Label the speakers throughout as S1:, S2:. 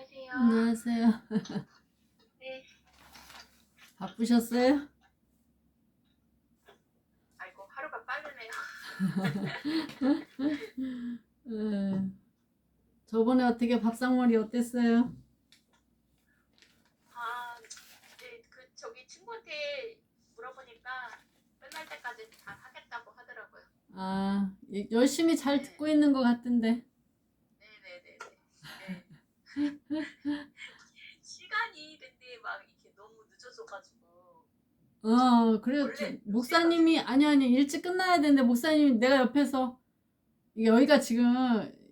S1: 안녕하세요.
S2: 안녕하세요.
S1: 네.
S2: 바쁘셨어요?
S1: 아이고, 하루가 빠르네요.
S2: 네. 저번에 어떻게 밥상머리 어땠어요?
S1: 아, 네, 저기 친구한테 물어보니까 끝날 때까지 다 하겠다고 하더라고요.
S2: 아, 열심히 잘
S1: 네,
S2: 듣고 있는 것 같은데.
S1: 네네네. 네. 시간이 근데 막 이렇게 너무 늦어져가지고
S2: 그래요.
S1: 원래 몇 시까지?
S2: 목사님이, 아니, 일찍 끝나야 되는데, 목사님이 내가 옆에서, 여기가 지금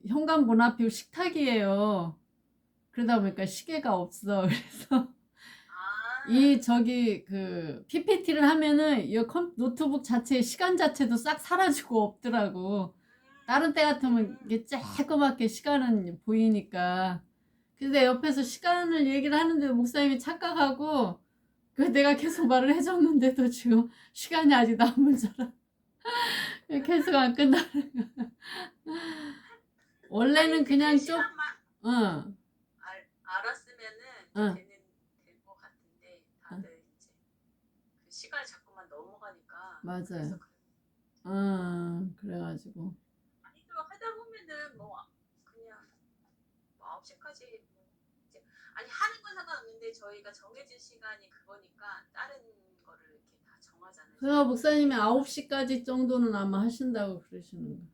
S2: 현관문 앞이 식탁이에요. 그러다 보니까 시계가 없어. 그래서
S1: 아,
S2: PPT를 하면은 노트북 자체의 시간 자체도 싹 사라지고 없더라고. 다른 때 같으면 이게 쬐끄맣게 시간은 보이니까. 근데 옆에서 시간을 얘기를 하는데 목사님이 착각하고 내가 계속 말을 해줬는데도 지금 시간이 아직 남은 줄 알아. 계속 안 끝나.
S1: 아니
S2: 원래는
S1: 이제 그
S2: 그냥
S1: 시간만
S2: 응,
S1: 알았으면은 이제
S2: 응,
S1: 될 것 같은데
S2: 응,
S1: 다들 이제 그 시간이 자꾸만 넘어가니까 그래서
S2: 맞아요.
S1: 그래.
S2: 응, 그래가지고.
S1: 아니 또 하다 보면은 뭐 그냥 뭐 9시까지 뭐 이제 아니 하는 건 상관없는데 저희가 정해진 시간이 그거니까 다른 거를 이렇게 다 정하잖아요.
S2: 그래서
S1: 저희가
S2: 목사님이 9시까지 정도는 아마 하신다고 그러시는 거.
S1: 네.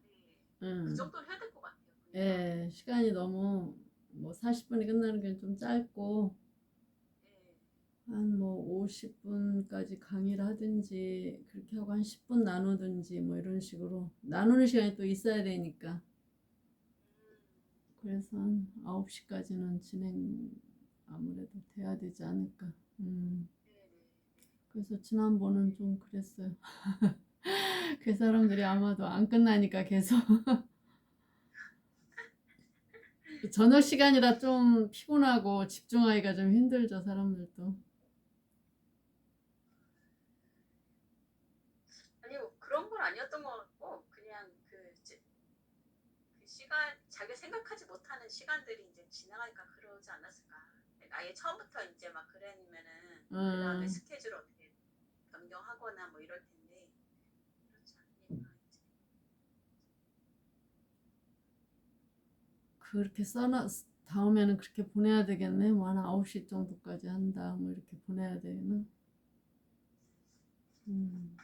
S1: 그
S2: 응.
S1: 정도는 해야 될 것 같아요. 보니까.
S2: 예, 시간이 너무 40분이 끝나는 게 좀 짧고
S1: 네.
S2: 한 50분까지 강의를 하든지 그렇게 하고 한 10분 나누든지 이런 식으로 나누는 시간이 또 있어야 되니까 그래서 한 9시까지는 진행 아무래도 돼야 되지 않을까.
S1: 네네.
S2: 그래서 지난번은 좀 그랬어요. 그 사람들이 아마도 안 끝나니까 계속 저녁 시간이라 좀 피곤하고 집중하기가 좀 힘들죠, 사람들도.
S1: 아니 뭐 그런 건 아니었던 것 같고 그냥 그 시간 자기가 생각하지 못하는 시간들이 이제 지나가니까 그러지 않았을까. 그러니까 아예 처음부터 이제 막 그러면은 그 다음에
S2: 음,
S1: 스케줄 어떻게 변경하거나 뭐 이럴 텐데 그렇지 않으니까 이제
S2: 그렇게 써놔 다음에는 그렇게 보내야 되겠네. 한 9시 정도까지 한다. 이렇게 보내야 되나? 음.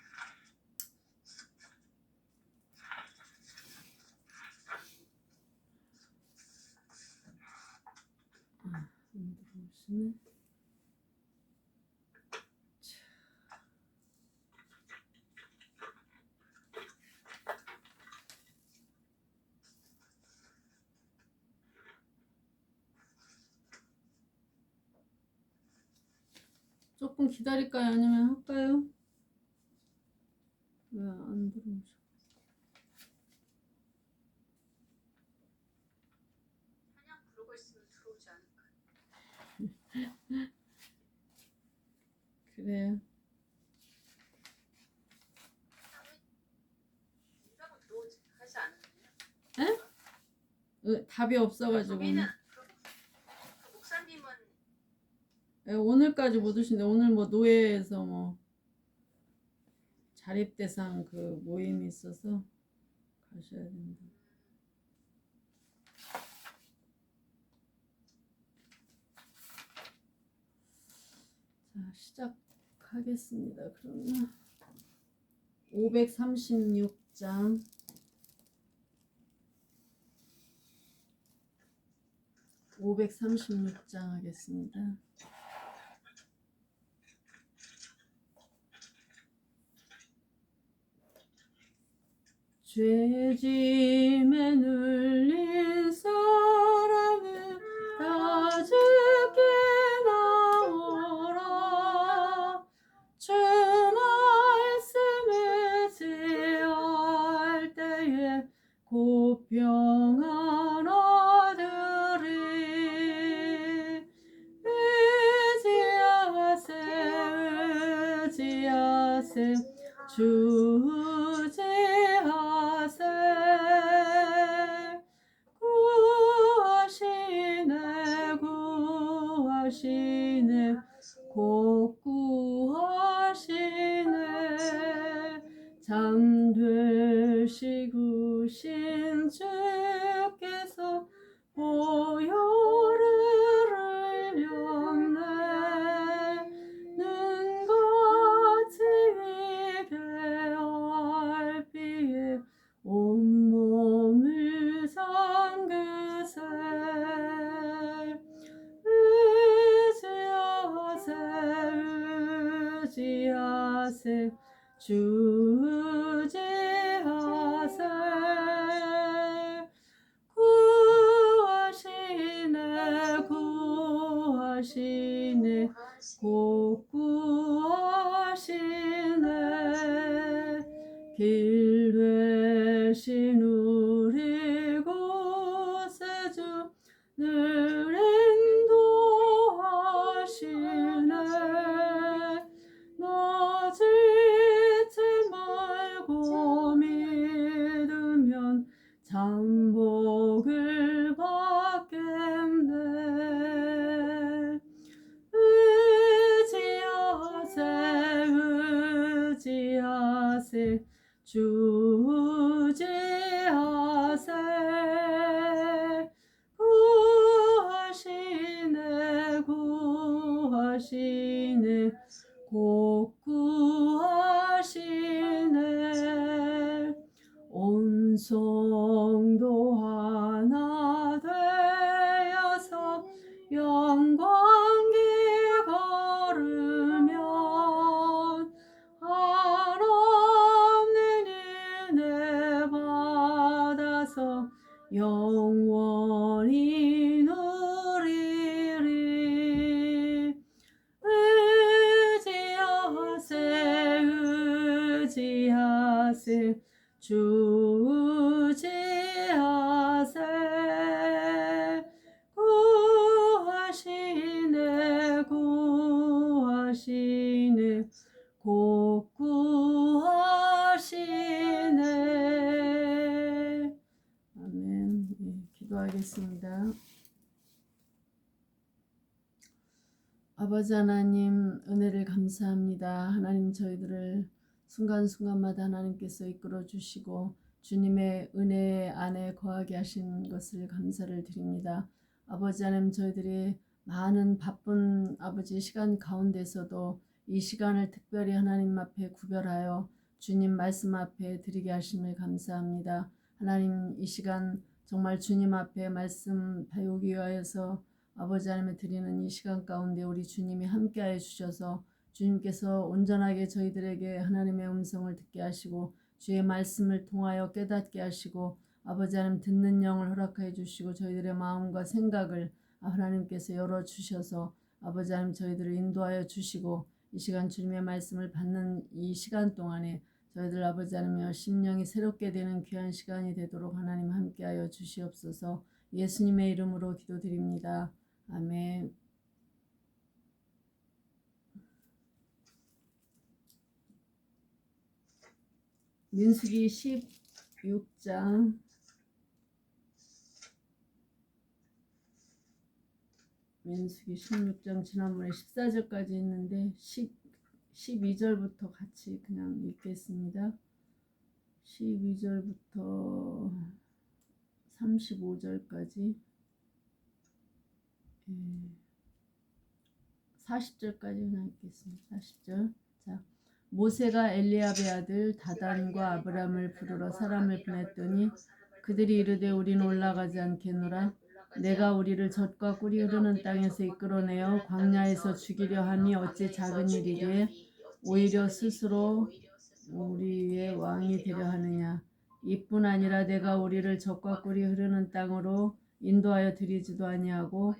S2: 아, 안 들어오시네. 조금 기다릴까요? 아니면 할까요? 왜 안 들어오셔?
S1: 그냥 부르고 있으면 들어오지 않을까.
S2: 그래요.
S1: 인사고 들어오지 하지 않았나요?
S2: 에? 답이 없어가지고
S1: 저기는 그 목사님은
S2: 오늘까지 못 오신데 오늘 노예에서 자립대상 그 모임이 있어서 가셔야 된다. 자, 시작하겠습니다. 그러면 536장 536장 하겠습니다. 죄짐에 눌린 사람은 다 죽게 나오라. 주 말씀을 지할 때에 곧 평안 얻으리. 의지하세 주 의지하세 구하시네 잠되시구신 주께서 보혈을 흘렸네. 눈같이 이게 얼비에 온몸을 잠그세. 의지하세 주 의지하세. 구하시네 곧 구하시네. 길 되신 우리 구세주 늘 인도하시네. 너 지치 말고 믿으면 잠복을 받겠네. 의지하세 주 의지하세. 구하시네 곧 구하시네. 온 성도 하나 되어서 영광기 걸으면 한없는 은혜 받아서 영원히 누리리. 의지하세 주 의지하세. 구하시네 곧 구하시네. 아멘. 예, 기도하겠습니다. 아버지 하나님, 은혜를 감사합니다. 하나님, 저희들을 순간순간마다 하나님께서 이끌어 주시고 주님의 은혜 안에 거하게 하신 것을 감사를 드립니다. 아버지 하나님, 저희들이 많은 바쁜 아버지 시간 가운데서도 이 시간을 특별히 하나님 앞에 구별하여 주님 말씀 앞에 드리게 하심을 감사합니다. 하나님, 이 시간 정말 주님 앞에 말씀 배우기 위하여서 아버지 하나님을 드리는 이 시간 가운데 우리 주님이 함께하여 주셔서 주님께서 온전하게 저희들에게 하나님의 음성을 듣게 하시고 주의 말씀을 통하여 깨닫게 하시고 아버지 하나님 듣는 영을 허락하여 주시고 저희들의 마음과 생각을 하나님께서 열어주셔서 아버지 하나님 저희들을 인도하여 주시고 이 시간 주님의 말씀을 받는 이 시간 동안에 저희들 아버지 하나님 심령이 새롭게 되는 귀한 시간이 되도록 하나님 함께하여 주시옵소서. 예수님의 이름으로 기도드립니다. 아멘. 민수기 16장 민수기 16장 지난번에 14절까지 했는데 12절부터 같이 그냥 읽겠습니다. 12절부터 35절까지 40절까지 그냥 읽겠습니다. 40절. 자, 모세가 엘리압의 아들 다단과 아브람을 부르러 사람을 보냈더니 그들이 이르되 우리는 올라가지 않겠노라. 내가 우리를 젖과 꿀이 흐르는 땅에서 이끌어내어 광야에서 죽이려 함이 어찌 작은 일이기에 오히려 스스로 우리 위에 왕이 되려 하느냐. 이뿐 아니라 내가 우리를 젖과 꿀이 흐르는 땅으로 인도하여 드리지도 아니하고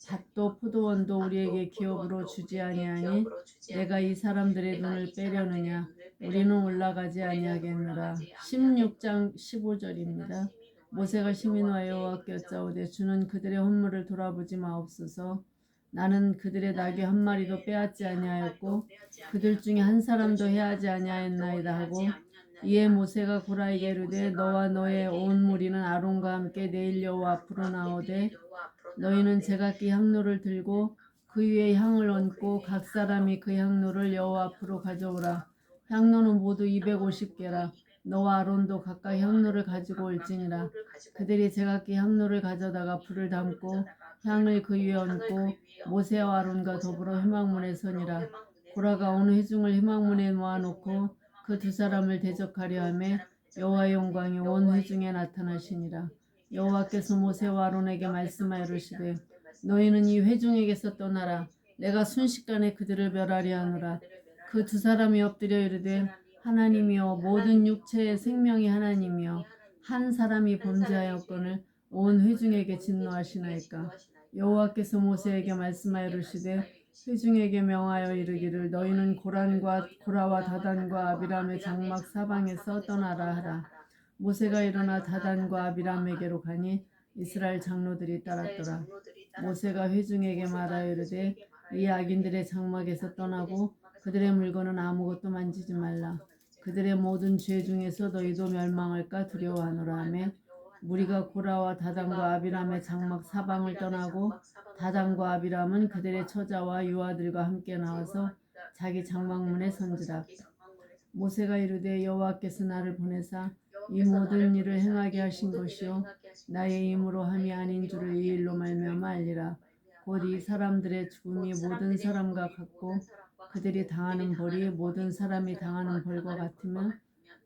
S2: 밭도 포도원도 우리에게 기업으로 주지 아니하니 내가 이 사람들의 눈을 빼려느냐. 우리는 올라가지 아니하겠노라. 16장 15절입니다. 모세가 시민하여 여호와께 여짜오되 주는 그들의 헌물을 돌아보지 마옵소서. 나는 그들의 나귀 한 마리도 빼앗지 아니하였고 그들 중에 한 사람도 해하지 아니하였나이다 하고 이에 모세가 고라에게 이르되 너와 너의 온 무리는 아론과 함께 내일 여호와 앞으로 나오되 너희는 제각기 향로를 들고 그 위에 향을 얹고 각 사람이 그 향로를 여호와 앞으로 가져오라. 향로는 모두 250개라. 너와 아론도 각각 향로를 가지고 올지니라. 그들이 제각기 향로를 가져다가 불을 담고 향을 그 위에 얹고 모세와 아론과 더불어 회막문에 서니라. 고라가 온 회중을 회막문에 모아놓고 그 두 사람을 대적하려 하며 여호와의 영광이 온 회중에 나타나시니라. 여호와께서 모세와 아론에게 말씀하여 이르시되 너희는 이 회중에게서 떠나라. 내가 순식간에 그들을 멸하려 하노라. 그 두 사람이 엎드려 이르되 하나님이여 모든 육체의 생명이 하나님이여 한 사람이 범죄하였거늘 온 회중에게 진노하시나이까. 여호와께서 모세에게 말씀하여 이르시되 회중에게 명하여 이르기를 너희는 고라와 다단과 아비람의 장막 사방에서 떠나라 하라. 모세가 일어나 다단과 아비람에게로 가니 이스라엘 장로들이 따랐더라. 모세가 회중에게 말하여 이르되 이 악인들의 장막에서 떠나고 그들의 물건은 아무것도 만지지 말라. 그들의 모든 죄 중에서 너희도 멸망할까 두려워하노라 하며 무리가 고라와 다단과 아비람의 장막 사방을 떠나고 다단과 아비람은 그들의 처자와 유아들과 함께 나와서 자기 장막문에 선지라. 모세가 이르되 여호와께서 나를 보내사 이 모든 일을 행하게 하신 것이요 나의 힘으로 함이 아닌 줄을 이 일로 말미암아 알리라. 곧 이 사람들의 죽음이 모든 사람과 같고 그들이 당하는 벌이 모든 사람이 당하는 벌과 같으며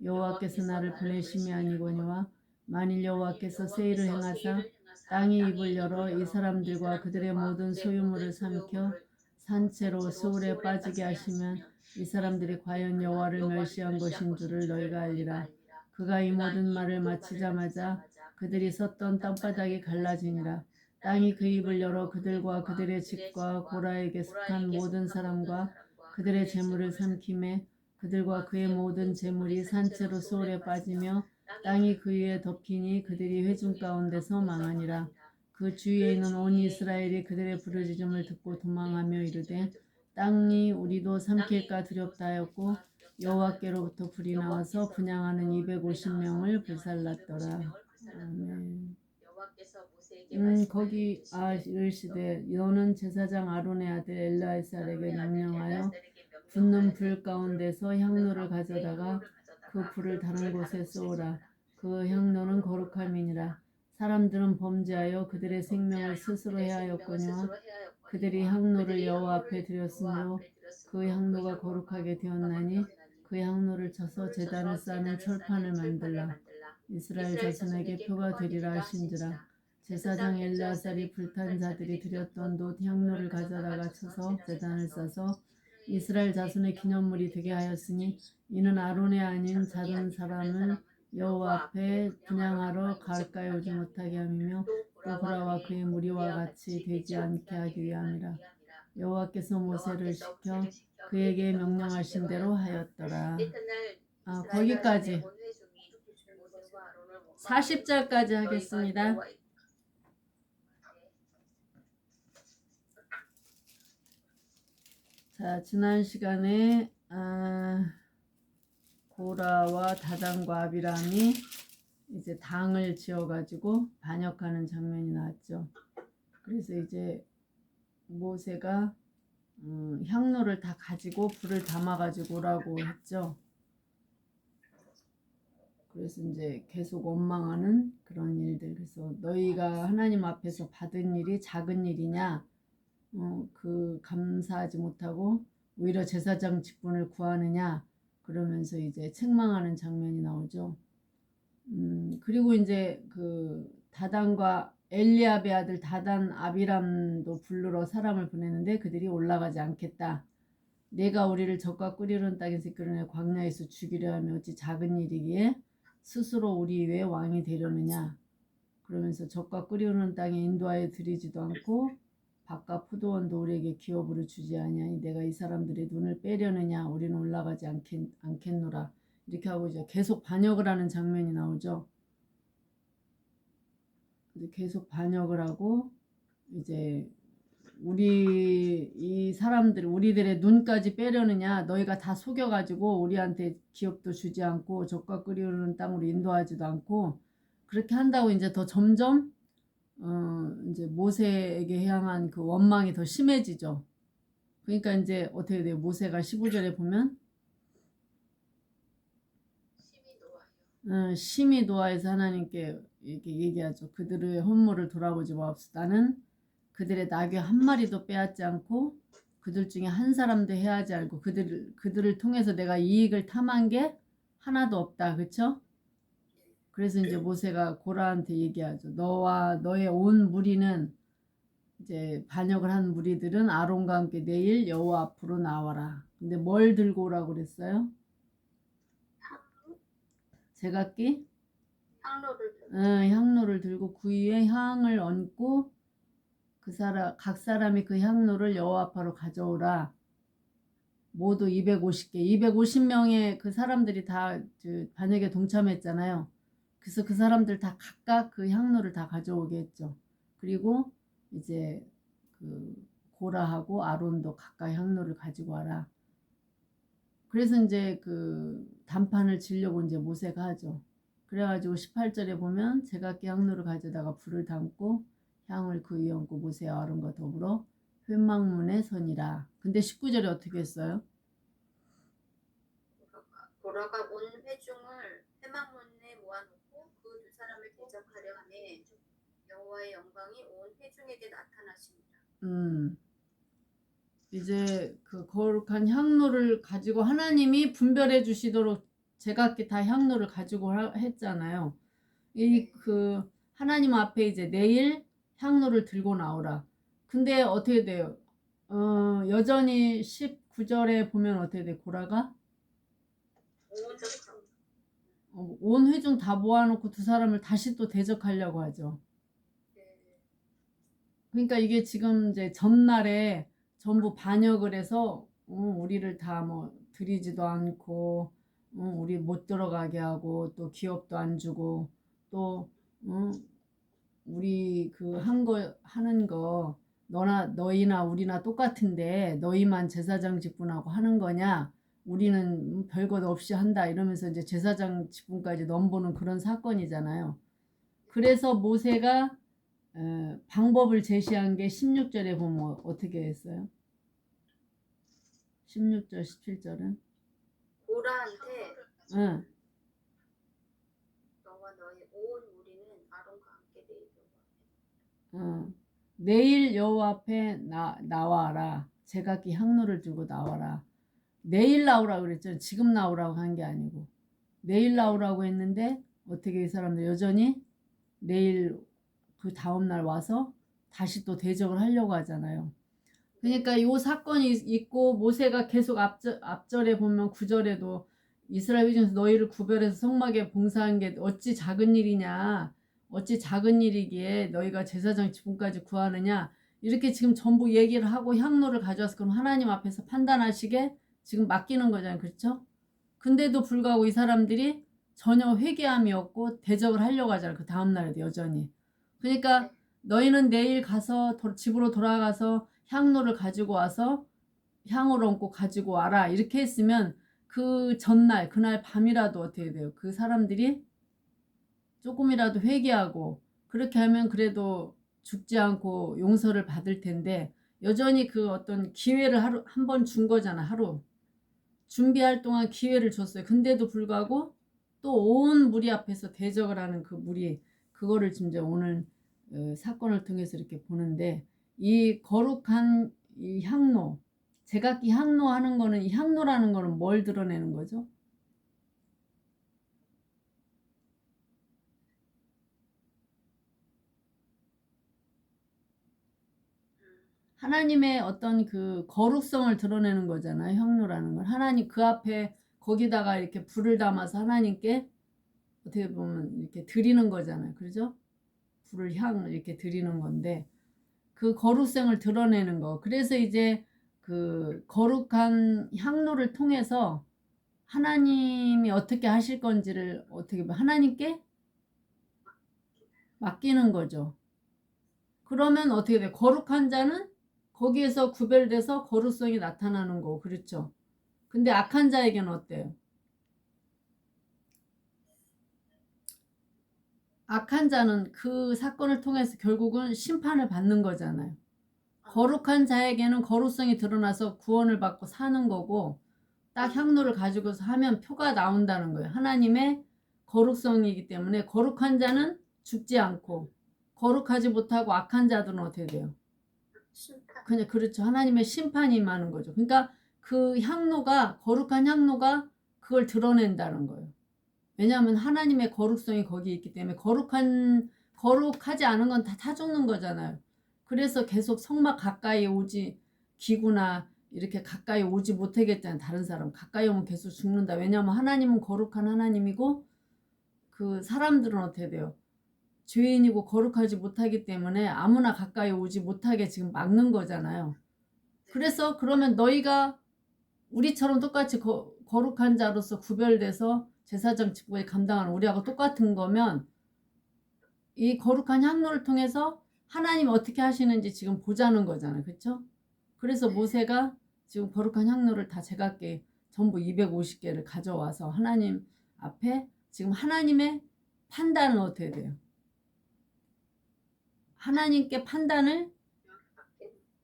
S2: 여호와께서 나를 보내심이 아니거니와 만일 여호와께서 세일을 행하사 땅의 입을 열어 이 사람들과 그들의 모든 소유물을 삼켜 산채로 소울에 빠지게 하시면 이 사람들이 과연 여호와를 멸시한 것인 줄을 너희가 알리라. 그가 이 모든 말을 마치자마자 그들이 섰던 땅바닥이 갈라지니라. 땅이 그 입을 열어 그들과 그들의 집과 고라에게 속한 모든 사람과 그들의 재물을 삼키매 그들과 그의 모든 재물이 산채로 소울에 빠지며 땅이 그 위에 덮이니 그들이 회중 가운데서 망하니라. 그 주위에 있는 온 이스라엘이 그들의 부르짖음을 듣고 도망하며 이르되 땅이 우리도 삼킬까 두렵다 하였고 여호와께로부터 불이 나와서 분향하는 250명을 불살랐더라. 아멘. 거기 이르시되 너는 제사장 아론의 아들 엘르아살에게 명령하여 붙는 불 가운데서 향로를 가져다가 그 불을 다른 곳에 쏘으라. 그 향로는 거룩함이니라. 사람들은 범죄하여 그들의 생명을 스스로 해하였거니와 그들이 향로를 여호와 앞에 드렸으므로 그 향로가 거룩하게 되었나니 그 향로를 쳐서 제단을 쌓는 철판을 만들라. 이스라엘 자손에게 표가 되리라 하신지라. 제사장 엘르아살이 불탄 자들이 드렸던 놋 향로를 가져다가 쳐서 제단을 싸서 이스라엘 자손의 기념물이 되게 하였으니 이는 아론의 아닌 다른 사람을 여호와 앞에 분향하러 가까이 오지 못하게 함이며 또 고라와 그의 무리와 같이 되지 않게 하기 위함이라. 여호와께서 모세를 시켜 그에게 명령하신 대로 하였더라. 거기까지 40절까지 하겠습니다. 자, 지난 시간에 고라와 다단과 아비람이 이제 당을 지어가지고 반역하는 장면이 나왔죠. 그래서 이제 모세가 향로를 다 가지고 불을 담아가지고 오라고 했죠. 그래서 이제 계속 원망하는 그런 일들. 그래서 너희가 하나님 앞에서 받은 일이 작은 일이냐? 그 감사하지 못하고 오히려 제사장 직분을 구하느냐? 그러면서 이제 책망하는 장면이 나오죠. 그리고 이제 그 다단과 엘리압의 아들 다단 아비람도 부르러 사람을 보내는데 그들이 올라가지 않겠다. 내가 우리를 적과 끓이는 땅에서 이끌어내 광야에서 죽이려 하면 어찌 작은 일이기에 스스로 우리 위에 왕이 되려느냐. 그러면서 적과 끓이는 땅에 인도하여 드리지도 않고 밭과 포도원도 우리에게 기업으로 주지 아니하니 내가 이 사람들의 눈을 빼려느냐. 우리는 올라가지 않겠노라. 이렇게 하고 이제 계속 반역을 하는 장면이 나오죠. 계속 반역을 하고 이제 이 사람들 우리들의 눈까지 빼려느냐. 너희가 다 속여가지고 우리한테 기업도 주지 않고 적과 끓이는 땅으로 인도하지도 않고 그렇게 한다고 이제 더 점점 이제 모세에게 향한 그 원망이 더 심해지죠. 그러니까 이제 어떻게 돼요? 모세가 15절에 보면 심히 노하여서 하나님께 이렇게 얘기하죠. 그들의 헌물을 돌아보지 마옵소서. 나는 그들의 나귀 한 마리도 빼앗지 않고 그들 중에 한 사람도 해하지 않고 그들을 통해서 내가 이익을 탐한 게 하나도 없다. 그쵸? 그래서 이제 모세가 고라한테 얘기하죠. 너와 너의 온 무리는 이제 반역을 한 무리들은 아론과 함께 내일 여호와 앞으로 나와라. 근데 뭘 들고 오라고 그랬어요? 제각기 향로를 들고 그 위에 향을 얹고 각 사람이 그 향로를 여호와 앞으로 가져오라. 모두 250개, 250명의 그 사람들이 다 반역에 동참했잖아요. 그래서 그 사람들 다 각각 그 향로를 다 가져오게 했죠. 그리고 이제 그 고라하고 아론도 각각 향로를 가지고 와라. 그래서 이제 그 단판을 지려고 이제 모세가 하죠. 그래가지고 18절에 보면 제각기 향로를 가져다가 불을 담고 향을 그 위에 얹고 모세와 아론과 더불어 회막문에 서니라. 근데 19절에 어떻게 했어요?
S3: 고라가 온 회중을 회막문에 모아놓고 그 두 사람을 대적하려 하매 여호와의 영광이 온 회중에게 나타나시니라.
S2: 이제 그 거룩한 향로를 가지고 하나님이 분별해 주시도록 제각기 다 향로를 가지고 했잖아요. 이 그 하나님 앞에 이제 내일 향로를 들고 나오라. 근데 어떻게 돼요? 여전히 19절에 보면 어떻게 돼? 고라가 온 회중 다 모아놓고 두 사람을 다시 또 대적하려고 하죠. 그러니까 이게 지금 이제 전날에 전부 반역을 해서 우리를 다 뭐 드리지도 않고 우리 못 들어가게 하고 또 기업도 안 주고 또 우리 그 하는 거 너희나 우리나 똑같은데 너희만 제사장 직분하고 하는 거냐? 우리는 별것 없이 한다 이러면서 이제 제사장 직분까지 넘보는 그런 사건이잖아요. 그래서 모세가 방법을 제시한 게 16절에 보면 어떻게 했어요? 16절, 17절은?
S3: 고라한테 너와 너의 온 무리는 아론과 함께
S2: 내일 여호와 앞에 나와라. 제각기 향로를 들고 나와라. 내일 나오라고 그랬죠. 지금 나오라고 한 게 아니고 내일 나오라고 했는데 어떻게 이 사람들 여전히 내일 그 다음날 와서 다시 또 대적을 하려고 하잖아요. 그러니까 이 사건이 있고 모세가 계속 앞절에 보면 9절에도 이스라엘 중에서 너희를 구별해서 성막에 봉사한 게 어찌 작은 일이냐, 어찌 작은 일이기에 너희가 제사장 직분까지 구하느냐, 이렇게 지금 전부 얘기를 하고 향로를 가져와서 그럼 하나님 앞에서 판단하시게 지금 맡기는 거잖아요. 그렇죠? 근데도 불구하고 이 사람들이 전혀 회개함이 없고 대적을 하려고 하잖아요. 그 다음날에도 여전히. 그러니까 너희는 내일 가서 집으로 돌아가서 향로를 가지고 와서 향을 얹고 가지고 와라. 이렇게 했으면 그 전날 그날 밤이라도 어떻게 돼요? 그 사람들이 조금이라도 회개하고 그렇게 하면 그래도 죽지 않고 용서를 받을 텐데 여전히 그 어떤 기회를 한 번 준 거잖아. 하루 준비할 동안 기회를 줬어요. 근데도 불구하고 또 온 무리 앞에서 대적을 하는 그 무리, 그거를 지금 이제 오늘 사건을 통해서 이렇게 보는데, 이 거룩한 이 향로, 제각기 향로 하는 거는, 이 향로라는 거는 뭘 드러내는 거죠? 하나님의 어떤 그 거룩성을 드러내는 거잖아요. 향로라는 건. 하나님 그 앞에 거기다가 이렇게 불을 담아서 하나님께 어떻게 보면 이렇게 드리는 거잖아요. 그렇죠? 불을 향을 이렇게 드리는 건데 그 거룩성을 드러내는 거. 그래서 이제 그 거룩한 향로를 통해서 하나님이 어떻게 하실 건지를 어떻게 하나님께 맡기는 거죠. 그러면 어떻게 돼? 거룩한 자는 거기에서 구별돼서 거룩성이 나타나는 거고, 그렇죠? 근데 악한 자에게는 어때요? 악한 자는 그 사건을 통해서 결국은 심판을 받는 거잖아요. 거룩한 자에게는 거룩성이 드러나서 구원을 받고 사는 거고, 딱 향로를 가지고서 하면 표가 나온다는 거예요. 하나님의 거룩성이기 때문에 거룩한 자는 죽지 않고 거룩하지 못하고 악한 자들은 어떻게 돼요?
S3: 심판.
S2: 그냥 그렇죠. 하나님의 심판이 임하는 거죠. 그러니까 그 향로가 거룩한 향로가 그걸 드러낸다는 거예요. 왜냐하면 하나님의 거룩성이 거기 있기 때문에 거룩하지 않은 건 다 죽는 거잖아요. 그래서 계속 성막 가까이 오지 기구나 이렇게 가까이 오지 못하겠잖아요. 다른 사람 가까이 오면 계속 죽는다. 왜냐하면 하나님은 거룩한 하나님이고 그 사람들은 어떻게 돼요? 죄인이고 거룩하지 못하기 때문에 아무나 가까이 오지 못하게 지금 막는 거잖아요. 그래서 그러면 너희가 우리처럼 똑같이 거룩한 자로서 구별돼서 제사장 직분을 감당하는 우리하고 똑같은 거면 이 거룩한 향로를 통해서 하나님 어떻게 하시는지 지금 보자는 거잖아요. 그렇죠? 그래서 모세가 지금 거룩한 향로를 다 제각기 전부 250개를 가져와서 하나님 앞에 지금 하나님의 판단은 어떻게 돼요? 하나님께 판단을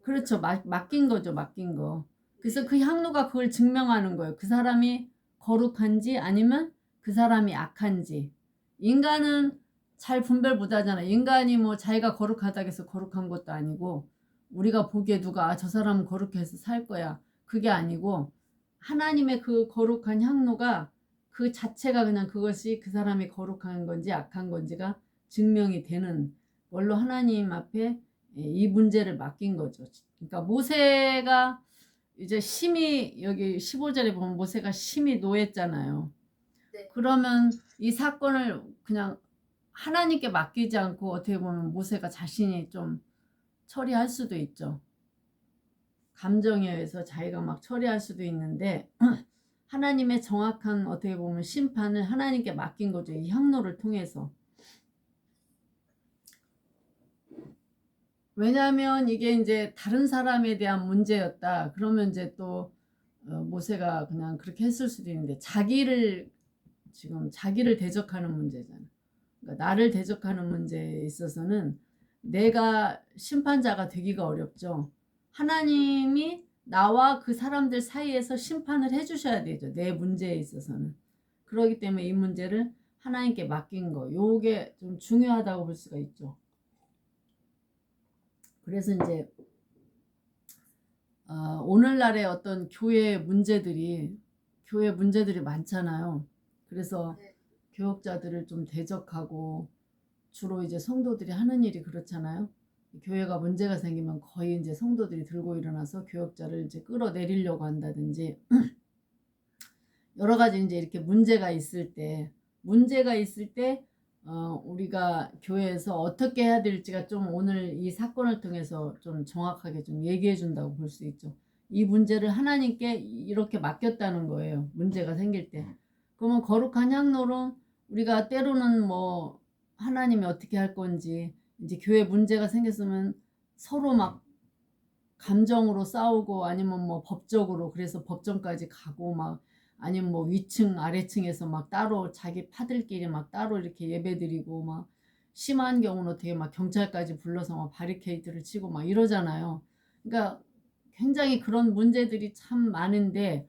S2: 그렇죠. 맡긴 거죠. 맡긴 거. 그래서 그 향로가 그걸 증명하는 거예요. 그 사람이 거룩한지 아니면 그 사람이 악한지. 인간은 잘 분별 못하잖아요. 인간이 뭐 자기가 거룩하다고 해서 거룩한 것도 아니고 우리가 보기에 누가 저 사람은 거룩해서 살 거야. 그게 아니고 하나님의 그 거룩한 향로가 그 자체가 그냥 그것이 그 사람이 거룩한 건지 악한 건지가 증명이 되는 걸로 하나님 앞에 이 문제를 맡긴 거죠. 그러니까 모세가 이제 심히 여기 15절에 보면 모세가 심히 노했잖아요.
S3: 네.
S2: 그러면 이 사건을 그냥 하나님께 맡기지 않고 어떻게 보면 모세가 자신이 좀 처리할 수도 있죠. 감정에 의해서 자기가 막 처리할 수도 있는데 하나님의 정확한 어떻게 보면 심판을 하나님께 맡긴 거죠. 이 향로를 통해서. 왜냐하면 이게 이제 다른 사람에 대한 문제였다. 그러면 이제 또 모세가 그냥 그렇게 했을 수도 있는데 지금 자기를 대적하는 문제잖아. 그러니까 나를 대적하는 문제에 있어서는 내가 심판자가 되기가 어렵죠. 하나님이 나와 그 사람들 사이에서 심판을 해주셔야 되죠. 내 문제에 있어서는. 그렇기 때문에 이 문제를 하나님께 맡긴 거. 요게 좀 중요하다고 볼 수가 있죠. 그래서 이제 오늘날의 어떤 교회 문제들이 많잖아요. 그래서
S3: 네.
S2: 교역자들을 좀 대적하고 주로 이제 성도들이 하는 일이 그렇잖아요. 교회가 문제가 생기면 거의 이제 성도들이 들고 일어나서 교역자를 이제 끌어내리려고 한다든지 여러 가지 이제 이렇게 문제가 있을 때 우리가 교회에서 어떻게 해야 될지가 좀 오늘 이 사건을 통해서 좀 정확하게 좀 얘기해 준다고 볼 수 있죠. 이 문제를 하나님께 이렇게 맡겼다는 거예요. 문제가 생길 때. 그러면 거룩한 향로로 우리가 때로는 뭐 하나님이 어떻게 할 건지 이제 교회 문제가 생겼으면 서로 막 감정으로 싸우고 아니면 뭐 법적으로 그래서 법정까지 가고 막 아니면 뭐 위층 아래층에서 막 따로 자기 파들끼리 막 따로 이렇게 예배드리고 막 심한 경우는 어떻게 막 경찰까지 불러서 막 바리케이드를 치고 막 이러잖아요. 그러니까 굉장히 그런 문제들이 참 많은데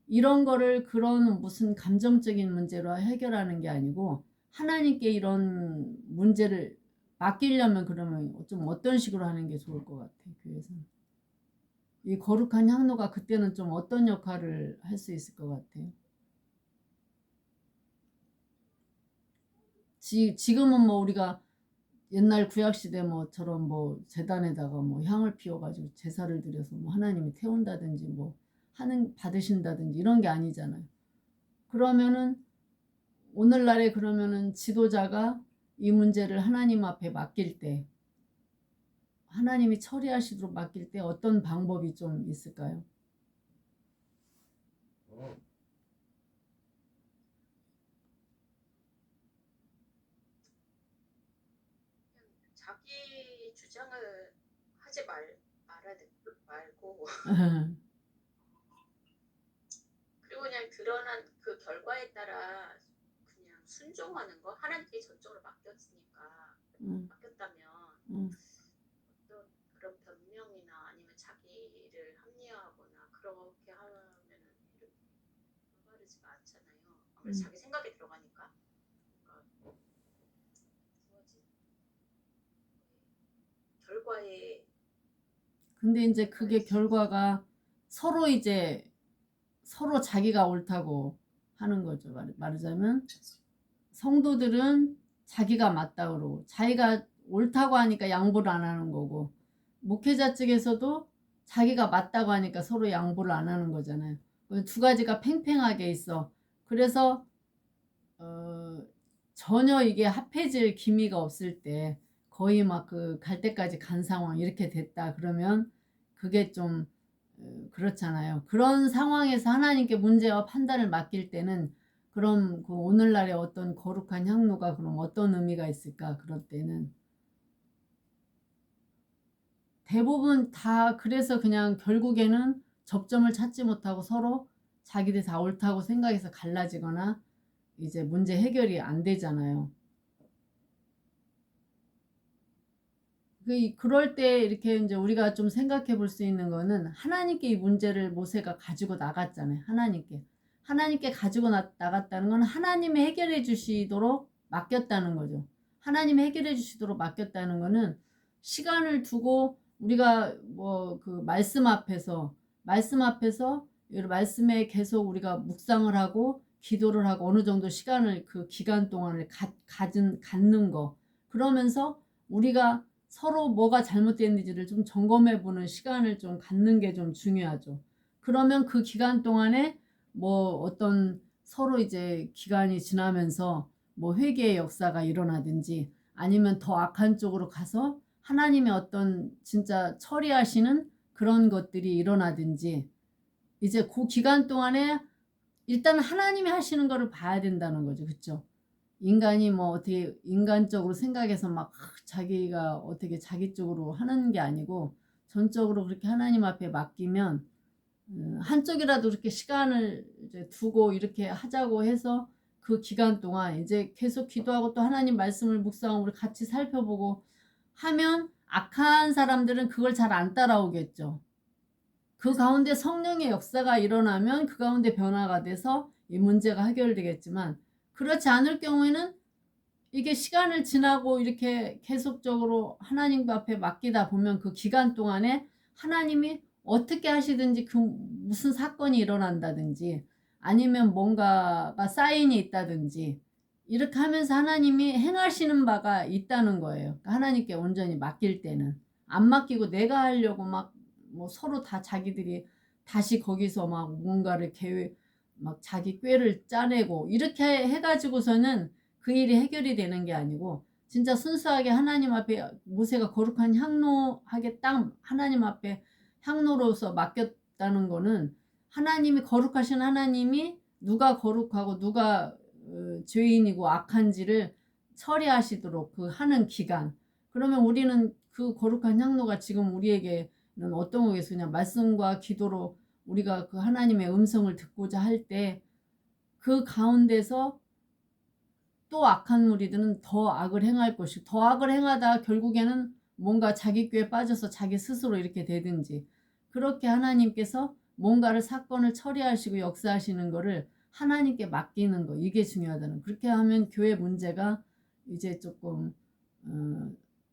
S2: 이런 거를 그런 무슨 감정적인 문제로 해결하는 게 아니고 하나님께 이런 문제를 맡기려면 그러면 좀 어떤 식으로 하는 게 좋을 것 같아 교회에서는. 이 거룩한 향로가 그때는 좀 어떤 역할을 할 수 있을 것 같아요. 지금은 뭐 우리가 옛날 구약시대 뭐처럼 뭐 제단에다가 뭐 향을 피워가지고 제사를 드려서 뭐 하나님이 태운다든지 뭐 받으신다든지 이런 게 아니잖아요. 그러면은 오늘날에 그러면은 지도자가 이 문제를 하나님 앞에 맡길 때 하나님이 처리하시도록 맡길 때 어떤 방법이 좀 있을까요?
S1: 자기 주장을 하지 말고 그리고 그냥 드러난 그 결과에 따라 그냥 순종하는 거. 하나님께 전적으로 맡겼다면 어떤 그런 변명이나 아니면 자기를 합리화하거나 그렇게 하면은 이렇게 올바르지가 않잖아요. 아무래도 자기 생각이 들어가니까. 결과에
S2: 근데 이제 그게 결과가 서로 이제 서로 자기가 옳다고 하는 거죠. 말하자면 성도들은 자기가 맞다 그러고 자기가 옳다고 하니까 양보를 안 하는 거고, 목회자 측에서도 자기가 맞다고 하니까 서로 양보를 안 하는 거잖아요. 두 가지가 팽팽하게 있어. 그래서 전혀 이게 합해질 기미가 없을 때, 거의 막 그 갈 때까지 간 상황 이렇게 됐다 그러면 그게 좀 그렇잖아요. 그런 상황에서 하나님께 문제와 판단을 맡길 때는, 그럼 그 오늘날의 어떤 거룩한 향로가 그럼 어떤 의미가 있을까? 그럴 때는 대부분 다 그래서 그냥 결국에는 접점을 찾지 못하고 서로 자기들이 다 옳다고 생각해서 갈라지거나 이제 문제 해결이 안 되잖아요. 그럴 때 이렇게 이제 우리가 좀 생각해 볼 수 있는 거는, 하나님께 이 문제를 모세가 가지고 나갔잖아요. 하나님께 가지고 나갔다는 건 하나님이 해결해 주시도록 맡겼다는 거죠. 하나님이 해결해 주시도록 맡겼다는 거는, 시간을 두고 우리가 뭐 그 말씀에 말씀에 계속 우리가 묵상을 하고 기도를 하고 어느 정도 시간을 그 기간 동안을 갖는 거, 그러면서 우리가 서로 뭐가 잘못됐는지를 좀 점검해 보는 시간을 좀 갖는 게 좀 중요하죠. 그러면 그 기간 동안에 뭐 어떤 서로 이제 기간이 지나면서 뭐 회개의 역사가 일어나든지, 아니면 더 악한 쪽으로 가서 하나님의 어떤 진짜 처리하시는 그런 것들이 일어나든지, 이제 그 기간 동안에 일단 하나님이 하시는 거를 봐야 된다는 거죠. 그렇죠? 인간이 뭐 어떻게 인간적으로 생각해서 막 자기가 어떻게 자기 쪽으로 하는 게 아니고, 전적으로 그렇게 하나님 앞에 맡기면 한쪽이라도 그렇게 시간을 이제 두고 이렇게 하자고 해서 그 기간 동안 이제 계속 기도하고 또 하나님 말씀을 묵상하고 우리 같이 살펴보고 하면, 악한 사람들은 그걸 잘 안 따라오겠죠. 그 가운데 성령의 역사가 일어나면 그 가운데 변화가 돼서 이 문제가 해결되겠지만, 그렇지 않을 경우에는 이게 시간을 지나고 이렇게 계속적으로 하나님 앞에 맡기다 보면 그 기간 동안에 하나님이 어떻게 하시든지, 그 무슨 사건이 일어난다든지 아니면 뭔가가 사인이 있다든지 이렇게 하면서 하나님이 행하시는 바가 있다는 거예요. 그러니까 하나님께 온전히 맡길 때는, 안 맡기고 내가 하려고 막 뭐 서로 다 자기들이 다시 거기서 막 뭔가를 막 자기 꾀를 짜내고 이렇게 해가지고서는 그 일이 해결이 되는 게 아니고, 진짜 순수하게 하나님 앞에 모세가 거룩한 향로하게 딱 하나님 앞에 향로로서 맡겼다는 거는, 하나님이 거룩하신 하나님이 누가 거룩하고 누가 죄인이고 악한지를 처리하시도록 그 하는 기간, 그러면 우리는 그 거룩한 향로가 지금 우리에게는 어떤 거겠어요? 그냥 말씀과 기도로 우리가 그 하나님의 음성을 듣고자 할 때 그 가운데서 또 악한 무리들은 더 악을 행할 것이고, 더 악을 행하다 결국에는 뭔가 자기 꾀에 빠져서 자기 스스로 이렇게 되든지, 그렇게 하나님께서 뭔가를 사건을 처리하시고 역사하시는 거를 하나님께 맡기는 거, 이게 중요하다는. 그렇게 하면 교회 문제가 이제 조금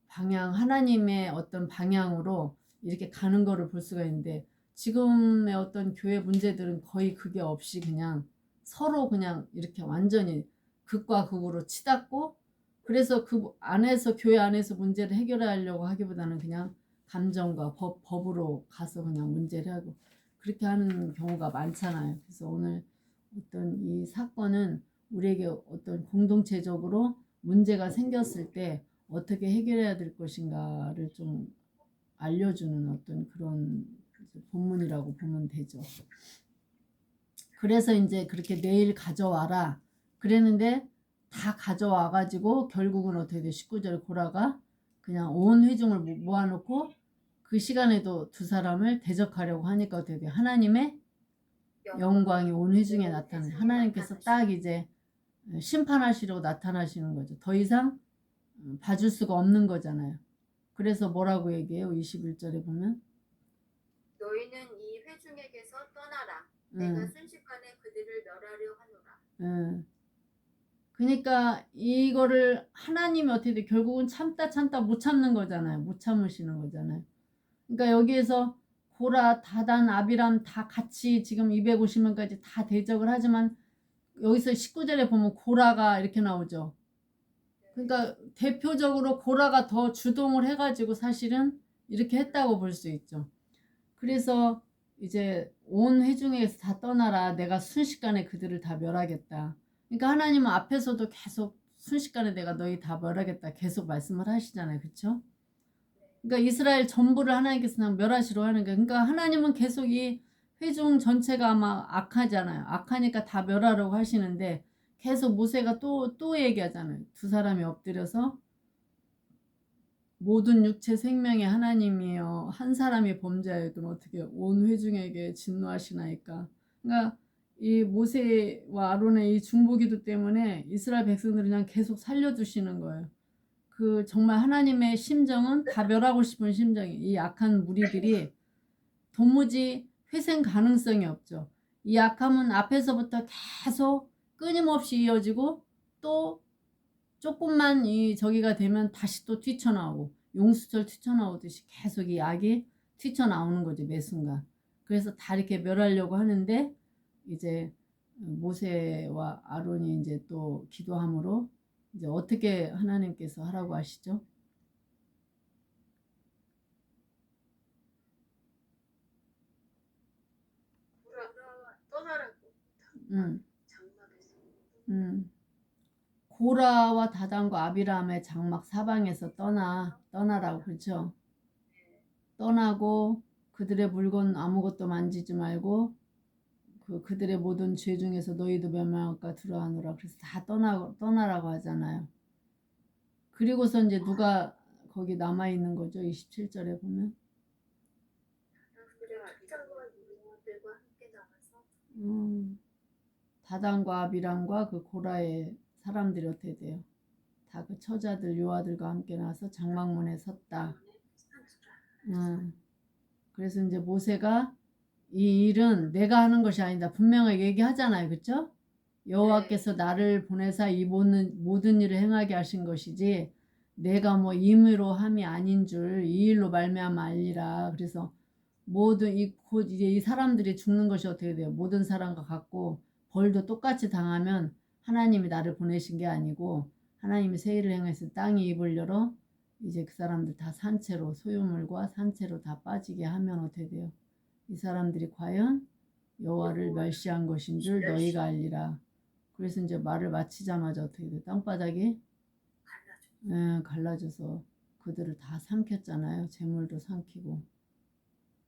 S2: 하나님의 어떤 방향으로 이렇게 가는 거를 볼 수가 있는데, 지금의 어떤 교회 문제들은 거의 그게 없이 그냥 서로 그냥 이렇게 완전히 극과 극으로 치닫고, 그래서 그 안에서 교회 안에서 문제를 해결하려고 하기보다는 그냥 감정과 법으로 가서 그냥 문제를 하고 그렇게 하는 경우가 많잖아요. 그래서 오늘 어떤 이 사건은 우리에게 어떤 공동체적으로 문제가 생겼을 때 어떻게 해결해야 될 것인가를 좀 알려주는 어떤 그런 본문이라고 보면 되죠. 그래서 이제 그렇게 내일 가져와라 그랬는데, 다 가져와 가지고 결국은 어떻게 돼? 19절 고라가 그냥 온 회중을 모아놓고 그 시간에도 두 사람을 대적하려고 하니까 어떻게 돼? 하나님의 영광이 온 회중에 나타나요. 하나님께서 딱 이제 심판하시려고 나타나시는 거죠. 더 이상 봐줄 수가 없는 거잖아요. 그래서 뭐라고 얘기해요? 21절에 보면
S3: 너희는 이 회중에게서 떠나라. 내가 순식간에 그들을 멸하려 하노라.
S2: 그러니까 이거를 하나님이 어떻게 돼? 결국은 참다 못 참는 거잖아요. 못 참으시는 거잖아요. 그러니까 여기에서 고라, 다단, 아비람 다 같이 지금 250명까지 다 대적을 하지만 여기서 19절에 보면 고라가 이렇게 나오죠. 그러니까 대표적으로 고라가 더 주동을 해가지고 사실은 이렇게 했다고 볼 수 있죠. 그래서 이제 온 회중에서 다 떠나라. 내가 순식간에 그들을 다 멸하겠다. 그러니까 하나님은 앞에서도 계속 순식간에 내가 너희 다 멸하겠다 계속 말씀을 하시잖아요. 그렇죠? 그러니까 이스라엘 전부를 하나님께서 그냥 멸하시려 하는 거예요. 그러니까 하나님은 계속 이 회중 전체가 아마 악하잖아요. 악하니까 다 멸하려고 하시는데 계속 모세가 또 얘기하잖아요. 두 사람이 엎드려서 모든 육체 생명의 하나님이여 한 사람이 범죄하여도 어떻게 온 회중에게 진노하시나이까. 그러니까 이 모세와 아론의 이 중보기도 때문에 이스라엘 백성들을 그냥 계속 살려주시는 거예요. 그 정말 하나님의 심정은 다 멸하고 싶은 심정이 이 악한 무리들이 도무지 회생 가능성이 없죠. 이 악함은 앞에서부터 계속 끊임없이 이어지고 또 조금만 이 저기가 되면 다시 또 튀쳐나오고 용수철 튀쳐나오듯이 계속 이 악이 튀쳐나오는 거죠. 매 순간. 그래서 다 이렇게 멸하려고 하는데 이제 모세와 아론이 이제 또 기도함으로 이제 어떻게 하나님께서 하라고 하시죠?
S1: 고라가 떠나라고
S2: 음.
S1: 장막에서.
S2: 고라와 다단과 아비람의 장막 사방에서 떠나라고 그렇죠? 떠나고 그들의 물건 아무것도 만지지 말고 그들의 모든 죄 중에서 너희도 멸망할까 두려워하노라. 그래서 다 떠나라고 하잖아요. 그리고서 이제 누가 거기 남아 있는 거죠? 27절에 보면.
S3: 들과 함께 나가서
S2: 다단과 아비람과 그 고라의 사람들이 어떻게 돼요? 다 그 처자들 요아들과 함께 나와서 장막문에 섰다. 그래서 이제 모세가 이 일은 내가 하는 것이 아니다. 분명하게 얘기하잖아요. 그렇죠? 여호와께서 나를 보내사 이 모든 일을 행하게 하신 것이지 내가 뭐 임의로 함이 아닌 줄 이 일로 말미암아 알리라. 그래서 모든 곧 이제 이 사람들이 죽는 것이 어떻게 돼요? 모든 사람과 같고 벌도 똑같이 당하면 하나님이 나를 보내신 게 아니고 하나님이 새 일을 행해서 땅이 입을 열어 이제 그 사람들 다 산채로 소유물과 산채로 다 빠지게 하면 어떻게 돼요? 이 사람들이 과연 여호와를 멸시한 것인 줄 너희가 알리라. 그래서 이제 말을 마치자마자 어떻게 돼요? 땅바닥이 갈라져서 그들을 다 삼켰잖아요. 재물도 삼키고.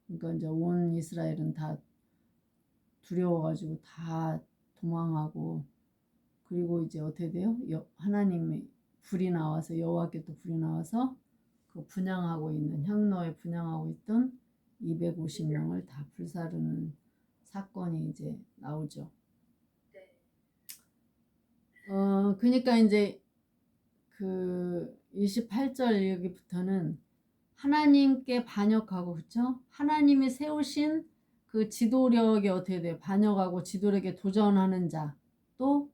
S2: 그러니까 이제 온 이스라엘은 다 두려워가지고 다 도망하고 그리고 이제 어떻게 돼요? 하나님의 불이 나와서 여호와께 또 불이 나와서 그 분향하고 있는 향로에 분향하고 있던 250명을 다 불사르는 사건이 이제 나오죠. 그러니까 이제 그 28절 여기부터는 하나님께 반역하고 그렇죠? 하나님이 세우신 그 지도력에 어떻게 돼요? 반역하고 지도력에 도전하는 자, 또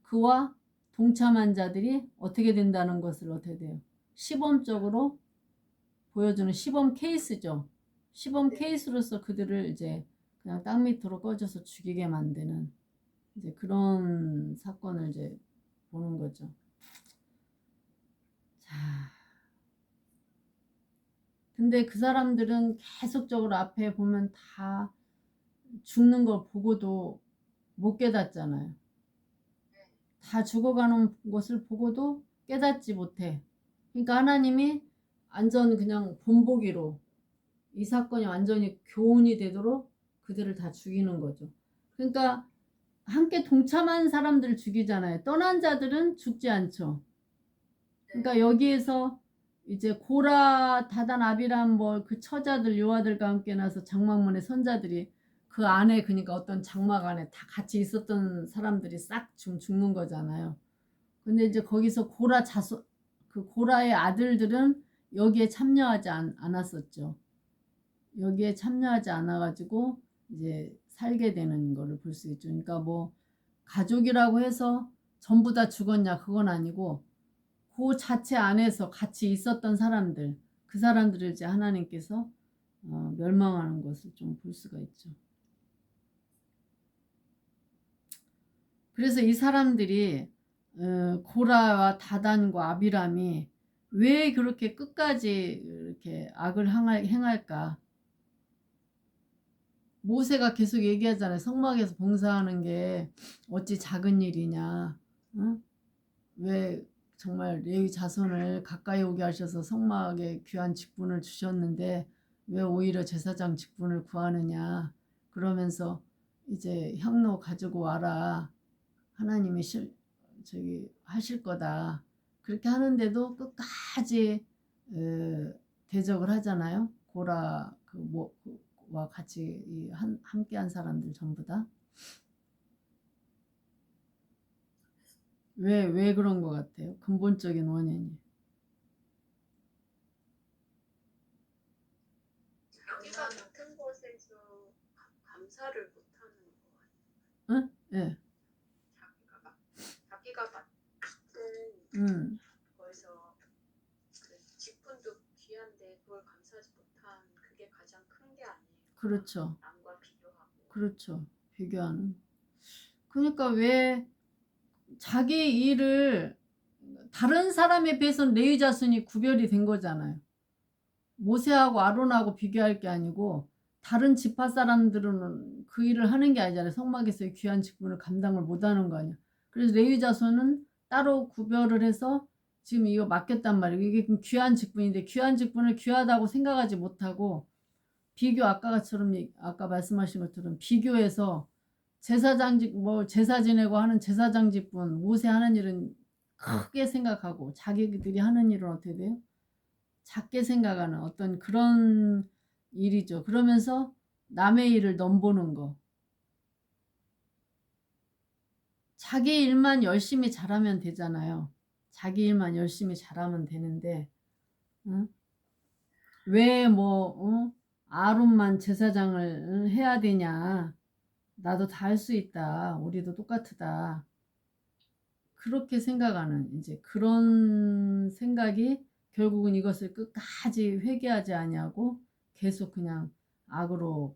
S2: 그와 동참한 자들이 어떻게 된다는 것을 어떻게 돼요? 시범적으로 보여주는 시범 케이스죠. 시범 케이스로서 그들을 이제 그냥 땅 밑으로 꺼져서 죽이게 만드는 이제 그런 사건을 이제 보는 거죠. 자, 근데 그 사람들은 계속적으로 앞에 보면 다 죽는 걸 보고도 못 깨닫잖아요. 다 죽어가는 것을 보고도 깨닫지 못해. 그러니까 하나님이 완전 그냥 본보기로 이 사건이 완전히 교훈이 되도록 그들을 다 죽이는 거죠. 그러니까 함께 동참한 사람들을 죽이잖아요. 떠난 자들은 죽지 않죠. 그러니까 여기에서 이제 고라, 다단, 아비람 뭐 그 처자들 요아들과 함께 나서 장막문의 선자들이 그 안에 그러니까 어떤 장막 안에 다 같이 있었던 사람들이 싹 죽는 거잖아요. 근데 이제 거기서 그 고라의 아들들은 여기에 참여하지 않았었죠. 여기에 참여하지 않아가지고 이제 살게 되는 거를 볼 수 있죠. 그러니까 뭐 가족이라고 해서 전부 다 죽었냐 그건 아니고 그 자체 안에서 같이 있었던 사람들, 그 사람들을 이제 하나님께서 멸망하는 것을 좀 볼 수가 있죠. 그래서 이 사람들이 고라와 다단과 아비람이 왜 그렇게 끝까지 이렇게 악을 행할까? 모세가 계속 얘기하잖아요. 성막에서 봉사하는 게 어찌 작은 일이냐. 응? 왜 정말 레위 자손을 가까이 오게 하셔서 성막에 귀한 직분을 주셨는데 왜 오히려 제사장 직분을 구하느냐. 그러면서 이제 향로 가지고 와라. 하나님이 하실 거다. 그렇게 하는데도 끝까지 대적을 하잖아요. 고라 와 같이 함께한 사람들 전부 다. 왜 그런 것 같아요? 근본적인 원인이.
S1: 자기가 같은 곳에서 감사를 못하는 거 같아요.
S2: 응? 예.
S1: 자기가 같은 거에서 그 직분도 귀한데 그걸 감사하지 못한 그게 가장 큰 게 아니에요.
S2: 그렇죠.
S1: 남과 비교하고.
S2: 그렇죠. 비교하는. 그러니까 왜 자기 일을 다른 사람에 비해서는 레위 자손이 구별이 된 거잖아요. 모세하고 아론하고 비교할 게 아니고 다른 지파 사람들은 그 일을 하는 게 아니잖아요. 성막에서의 귀한 직분을 감당을 못하는 거 아니야. 그래서 레위 자손은 따로 구별을 해서 지금 이거 맡겼단 말이에요. 이게 귀한 직분인데 귀한 직분을 귀하다고 생각하지 못하고 아까 말씀하신 것처럼 비교해서 제사 지내고 하는 제사장 직분, 모세 하는 일은 크게 생각하고 자기들이 하는 일은 어떻게 돼요? 작게 생각하는 어떤 그런 일이죠. 그러면서 남의 일을 넘보는 거. 자기 일만 열심히 잘하면 되잖아요. 자기 일만 열심히 잘하면 되는데 응? 왜 아론만 제사장을 해야 되냐. 나도 다 할 수 있다. 우리도 똑같다. 그렇게 생각하는 이제 그런 생각이 결국은 이것을 끝까지 회개하지 아니하고 계속 그냥 악으로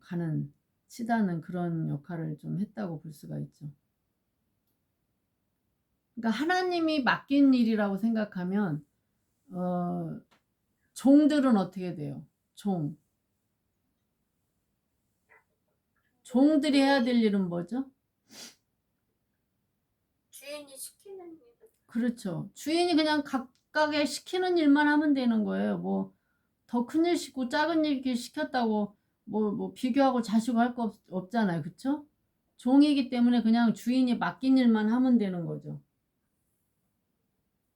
S2: 치닫는 그런 역할을 좀 했다고 볼 수가 있죠. 그러니까 하나님이 맡긴 일이라고 생각하면 종들은 어떻게 돼요? 종들이 해야 될 일은 뭐죠?
S3: 주인이 시키는 일.
S2: 그렇죠. 주인이 그냥 각각의 시키는 일만 하면 되는 거예요. 뭐 더 큰 일 시키고 작은 일 시켰다고 뭐 비교하고 자시고 할 거 없잖아요. 그쵸? 종이기 때문에 그냥 주인이 맡긴 일만 하면 되는 거죠.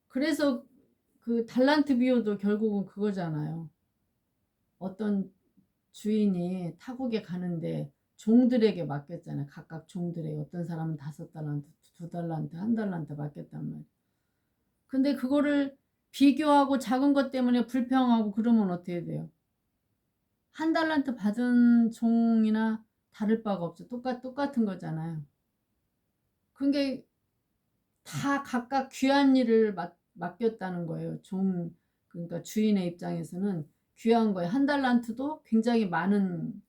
S2: 그래서 그 달란트 비유도 결국은 그거잖아요. 어떤 주인이 타국에 가는데 종들에게 맡겼잖아요. 각각 종들에게 어떤 사람은 5달란트, 2달란트, 1달란트 맡겼단 말이에요. 근데 그거를 비교하고 작은 것 때문에 불평하고 그러면 어떻게 돼요? 1달란트 받은 종이나 다를 바가 없죠. 똑같은 거잖아요. 그게 다 각각 귀한 일을 맡겼다는 거예요. 그러니까 주인의 입장에서는 귀한 거예요. 1달란트도 굉장히 많은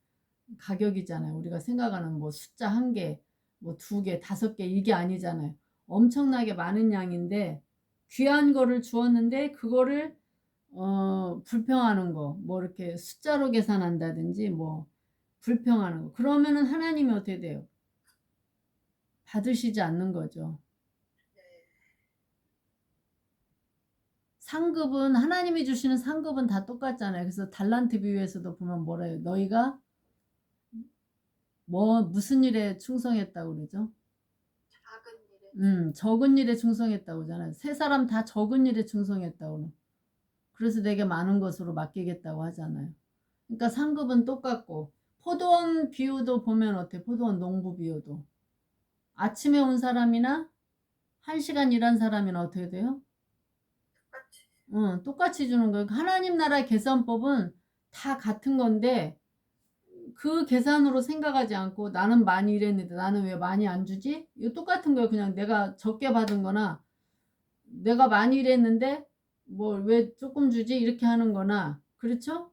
S2: 가격이잖아요. 우리가 생각하는 뭐 숫자 1개, 뭐 2개, 5개 이게 아니잖아요. 엄청나게 많은 양인데 귀한 거를 주었는데 그거를 불평하는 거, 뭐 이렇게 숫자로 계산한다든지 뭐 불평하는 거. 그러면은 하나님이 어떻게 돼요? 받으시지 않는 거죠. 상급은 하나님이 주시는 상급은 다 똑같잖아요. 그래서 달란트 비유에서도 보면 뭐래요? 너희가 무슨 일에 충성했다고 그러죠? 적은 일에 충성했다고 하잖아요. 세 사람 다 적은 일에 충성했다고. 그래서 내게 많은 것으로 맡기겠다고 하잖아요. 그러니까 상급은 똑같고 포도원 비유도 보면 어때? 포도원 농부 비유도 아침에 온 사람이나 1시간 일한 사람이나 어떻게 돼요? 똑같이 주는 거예요. 하나님 나라 계산법은 다 같은 건데 그 계산으로 생각하지 않고 나는 많이 일했는데 나는 왜 많이 안 주지? 이거 똑같은 거예요. 그냥 내가 적게 받은 거나 내가 많이 일했는데 뭐 왜 조금 주지? 이렇게 하는 거나 그렇죠?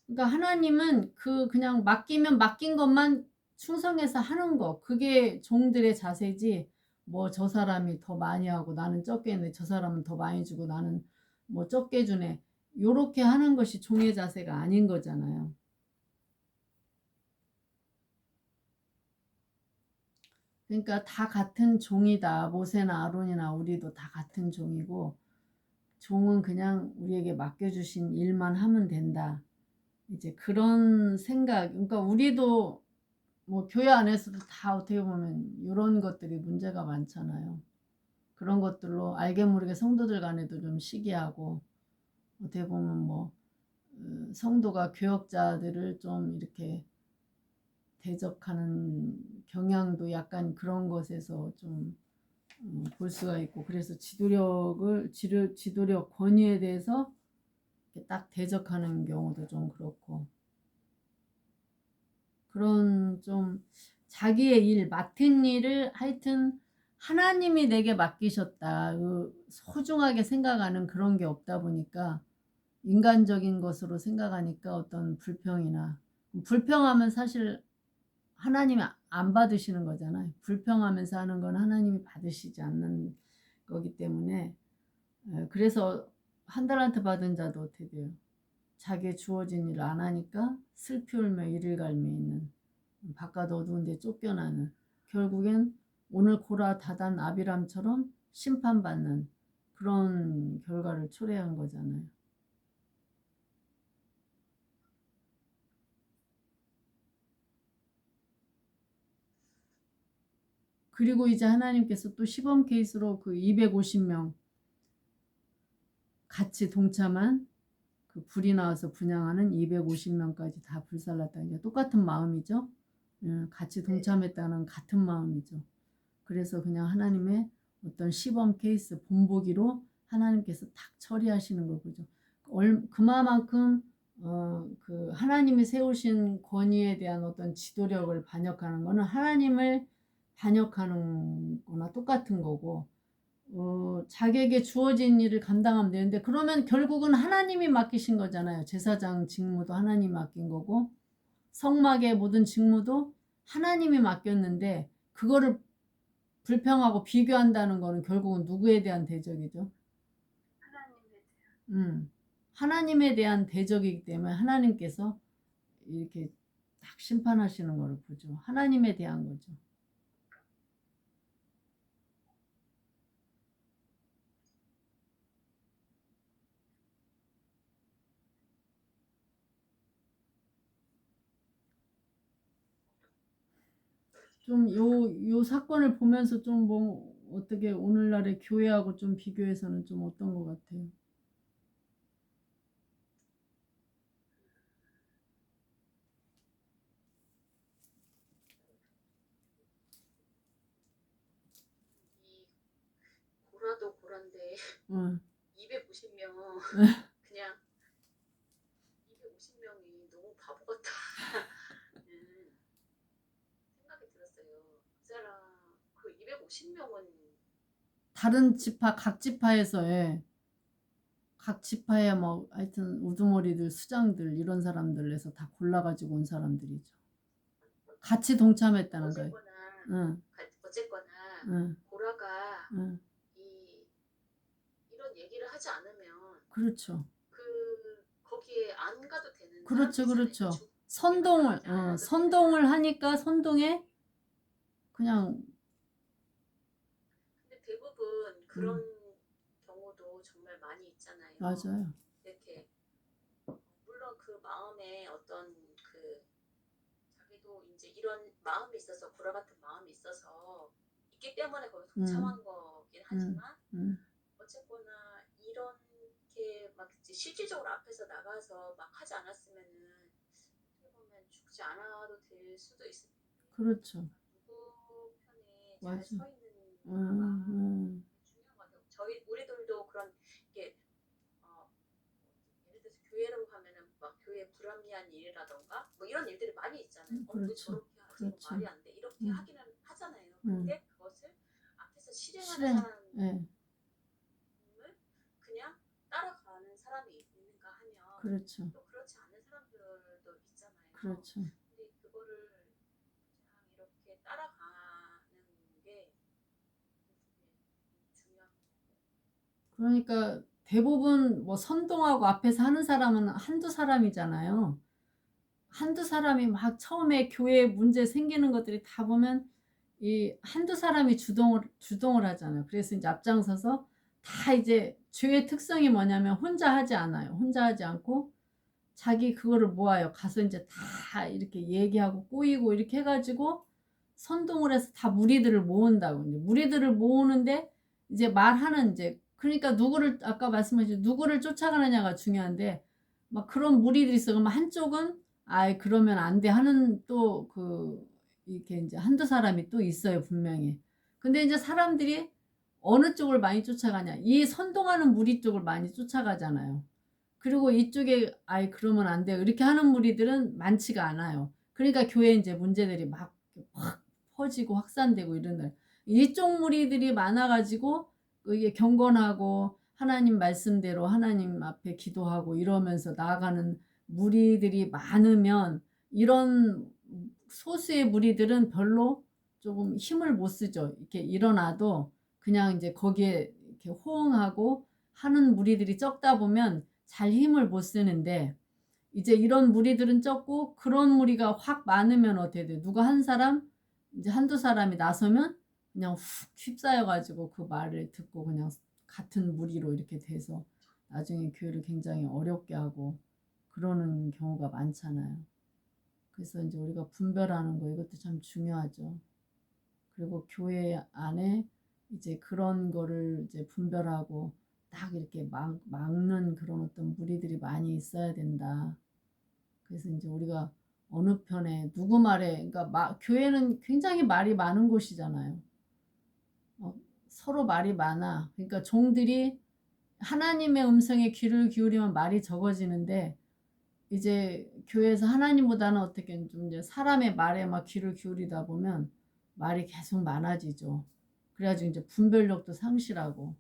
S2: 그러니까 하나님은 그냥 맡기면 맡긴 것만 충성해서 하는 거. 그게 종들의 자세지. 뭐 저 사람이 더 많이 하고 나는 적게 했네. 저 사람은 더 많이 주고 나는 뭐 적게 주네. 요렇게 하는 것이 종의 자세가 아닌 거잖아요. 그러니까 다 같은 종이다. 모세나 아론이나 우리도 다 같은 종이고 종은 그냥 우리에게 맡겨주신 일만 하면 된다. 이제 그런 생각. 그러니까 우리도 뭐 교회 안에서도 다 어떻게 보면 이런 것들이 문제가 많잖아요. 그런 것들로 알게 모르게 성도들 간에도 좀 시기하고 어떻게 보면 뭐 성도가 교역자들을 좀 이렇게 대적하는 경향도 약간 그런 것에서 좀 볼 수가 있고 그래서 지도력 권위에 대해서 딱 대적하는 경우도 좀 그렇고 그런 좀 자기의 일 맡은 일을 하여튼 하나님이 내게 맡기셨다 소중하게 생각하는 그런 게 없다 보니까 인간적인 것으로 생각하니까 어떤 불평하면 사실 하나님이 안 받으시는 거잖아요. 불평하면서 하는 건 하나님이 받으시지 않는 거기 때문에 그래서 한 달란트 받은 자도 어떻게 돼요? 자기의 주어진 일을 안 하니까 슬피 울며 이를 갈며 있는 바깥 어두운데 쫓겨나는 결국엔 오늘 고라 다단 아비람처럼 심판받는 그런 결과를 초래한 거잖아요. 그리고 이제 하나님께서 또 시범 케이스로 그 250명 같이 동참한 그 불이 나와서 분양하는 250명까지 다 불살랐다. 이제 똑같은 마음이죠. 같이 동참했다는 같은 마음이죠. 그래서 그냥 하나님의 어떤 시범 케이스 본보기로 하나님께서 딱 처리하시는 걸 보죠. 그만큼 그 하나님이 세우신 권위에 대한 어떤 지도력을 반역하는 거는 하나님을 반역하는 거나 똑같은 거고 자기에게 주어진 일을 감당하면 되는데 그러면 결국은 하나님이 맡기신 거잖아요. 제사장 직무도 하나님이 맡긴 거고 성막의 모든 직무도 하나님이 맡겼는데 그거를 불평하고 비교한다는 거는 결국은 누구에 대한 대적이죠? 하나님에 대한 대적이기 때문에 하나님께서 이렇게 딱 심판하시는 걸 보죠. 하나님에 대한 거죠. 좀 요 사건을 보면서 좀 뭐 어떻게 오늘날의 교회하고 좀 비교해서는 좀 어떤 것 같아요?
S1: 이 고라도 고란데
S2: 응.
S1: 250명 그냥 250명이 너무 바보 같다. 생각이 들었어요. 그 사람 그 250명은
S2: 다른 지파 각 지파에서 각 지파에 뭐 하여튼 우두머리들 수장들 이런 사람들에서 다 골라가지고 온 사람들이죠. 같이 동참했다는 거예요.
S1: 어쨌거나
S2: 응.
S1: 고라가
S2: 응.
S1: 이런 얘기를 하지 않으면
S2: 그렇죠.
S1: 거기에 안 가도 되는
S2: 그렇죠, 그렇죠.
S1: 사람들이잖아요.
S2: 선동을 하니까 선동에 그냥
S1: 근데 대부분 그런 경우도 정말 많이 있잖아요.
S2: 맞아요.
S1: 이렇게 물론 그 마음에 어떤 그 자기도 이제 이런 마음이 있어서 고라 같은 마음이 있어서 있기 때문에 거기 동참한 거긴 하지만 어쨌거나 이렇게 막 실질적으로 앞에서 나가서 막 하지 않았으면은 어떻게 보면 죽지 않아도 될 수도 있을 텐데.
S2: 그렇죠.
S1: 누구 편에
S2: 맞아.
S1: 잘 서 있는가가 중요한 것 같아요. 우리들도 그런 게 예를 들어서 교회라고 하면은 막 교회 불합리한 일이라던가 뭐 이런 일들이 많이 있잖아요. 왜
S2: 그렇죠.
S1: 저렇게 하지?
S2: 그렇죠.
S1: 말이 안 돼. 이렇게
S2: 음.
S1: 하기는 하잖아요. 근데 그것을 앞에서 실행하는
S2: 실행.
S1: 사람을
S2: 예.
S1: 그냥 따라가는 사람이 있는가 하면
S2: 그렇죠.
S1: 또 그렇지 않은 사람들도 있잖아요.
S2: 그렇죠.
S1: 근데 그거를 그냥 이렇게 따라가는 게 중요한 거고.
S2: 그러니까 대부분 뭐 선동하고 앞에서 하는 사람은 한두 사람이잖아요. 한두 사람이 막 처음에 교회에 문제 생기는 것들이 다 보면 이 한두 사람이 주동을 하잖아요. 그래서 이제 앞장서서 다 이제 죄의 특성이 뭐냐면 혼자 하지 않아요. 혼자 하지 않고 자기 그거를 모아요. 가서 이제 다 이렇게 얘기하고 꼬이고 이렇게 해가지고 선동을 해서 다 무리들을 모은다고. 이제 무리들을 모으는데 이제 말하는 이제 그러니까 누구를 아까 말씀하신 누구를 쫓아가느냐가 중요한데 막 그런 무리들이 있어. 그러면 한쪽은 아이 그러면 안 돼 하는 또 그 이렇게 이제 한두 사람이 또 있어요 분명히. 근데 이제 사람들이 어느 쪽을 많이 쫓아가냐 이 선동하는 무리 쪽을 많이 쫓아가잖아요. 그리고 이쪽에 아이 그러면 안 돼요 이렇게 하는 무리들은 많지가 않아요. 그러니까 교회에 이제 문제들이 막 확 퍼지고 확산되고 이런 이쪽 무리들이 많아가지고 이게 경건하고 하나님 말씀대로 하나님 앞에 기도하고 이러면서 나아가는 무리들이 많으면 이런 소수의 무리들은 별로 조금 힘을 못 쓰죠. 이렇게 일어나도 그냥 이제 거기에 이렇게 호응하고 하는 무리들이 적다 보면 잘 힘을 못 쓰는데 이제 이런 무리들은 적고 그런 무리가 확 많으면 어떻게 돼? 누가 한 사람 이제 한두 사람이 나서면 그냥 훅 휩싸여 가지고 그 말을 듣고 그냥 같은 무리로 이렇게 돼서 나중에 교회를 굉장히 어렵게 하고 그러는 경우가 많잖아요. 그래서 이제 우리가 분별하는 거 이것도 참 중요하죠. 그리고 교회 안에 이제 그런 거를 이제 분별하고 딱 이렇게 막는 그런 어떤 무리들이 많이 있어야 된다. 그래서 이제 우리가 어느 편에 누구 말에 그러니까 교회는 굉장히 말이 많은 곳이잖아요. 서로 말이 많아. 그러니까 종들이 하나님의 음성에 귀를 기울이면 말이 적어지는데 이제 교회에서 하나님보다는 어떻게 좀 이제 사람의 말에 막 귀를 기울이다 보면 말이 계속 많아지죠. 그래가지고 이제 분별력도 상실하고.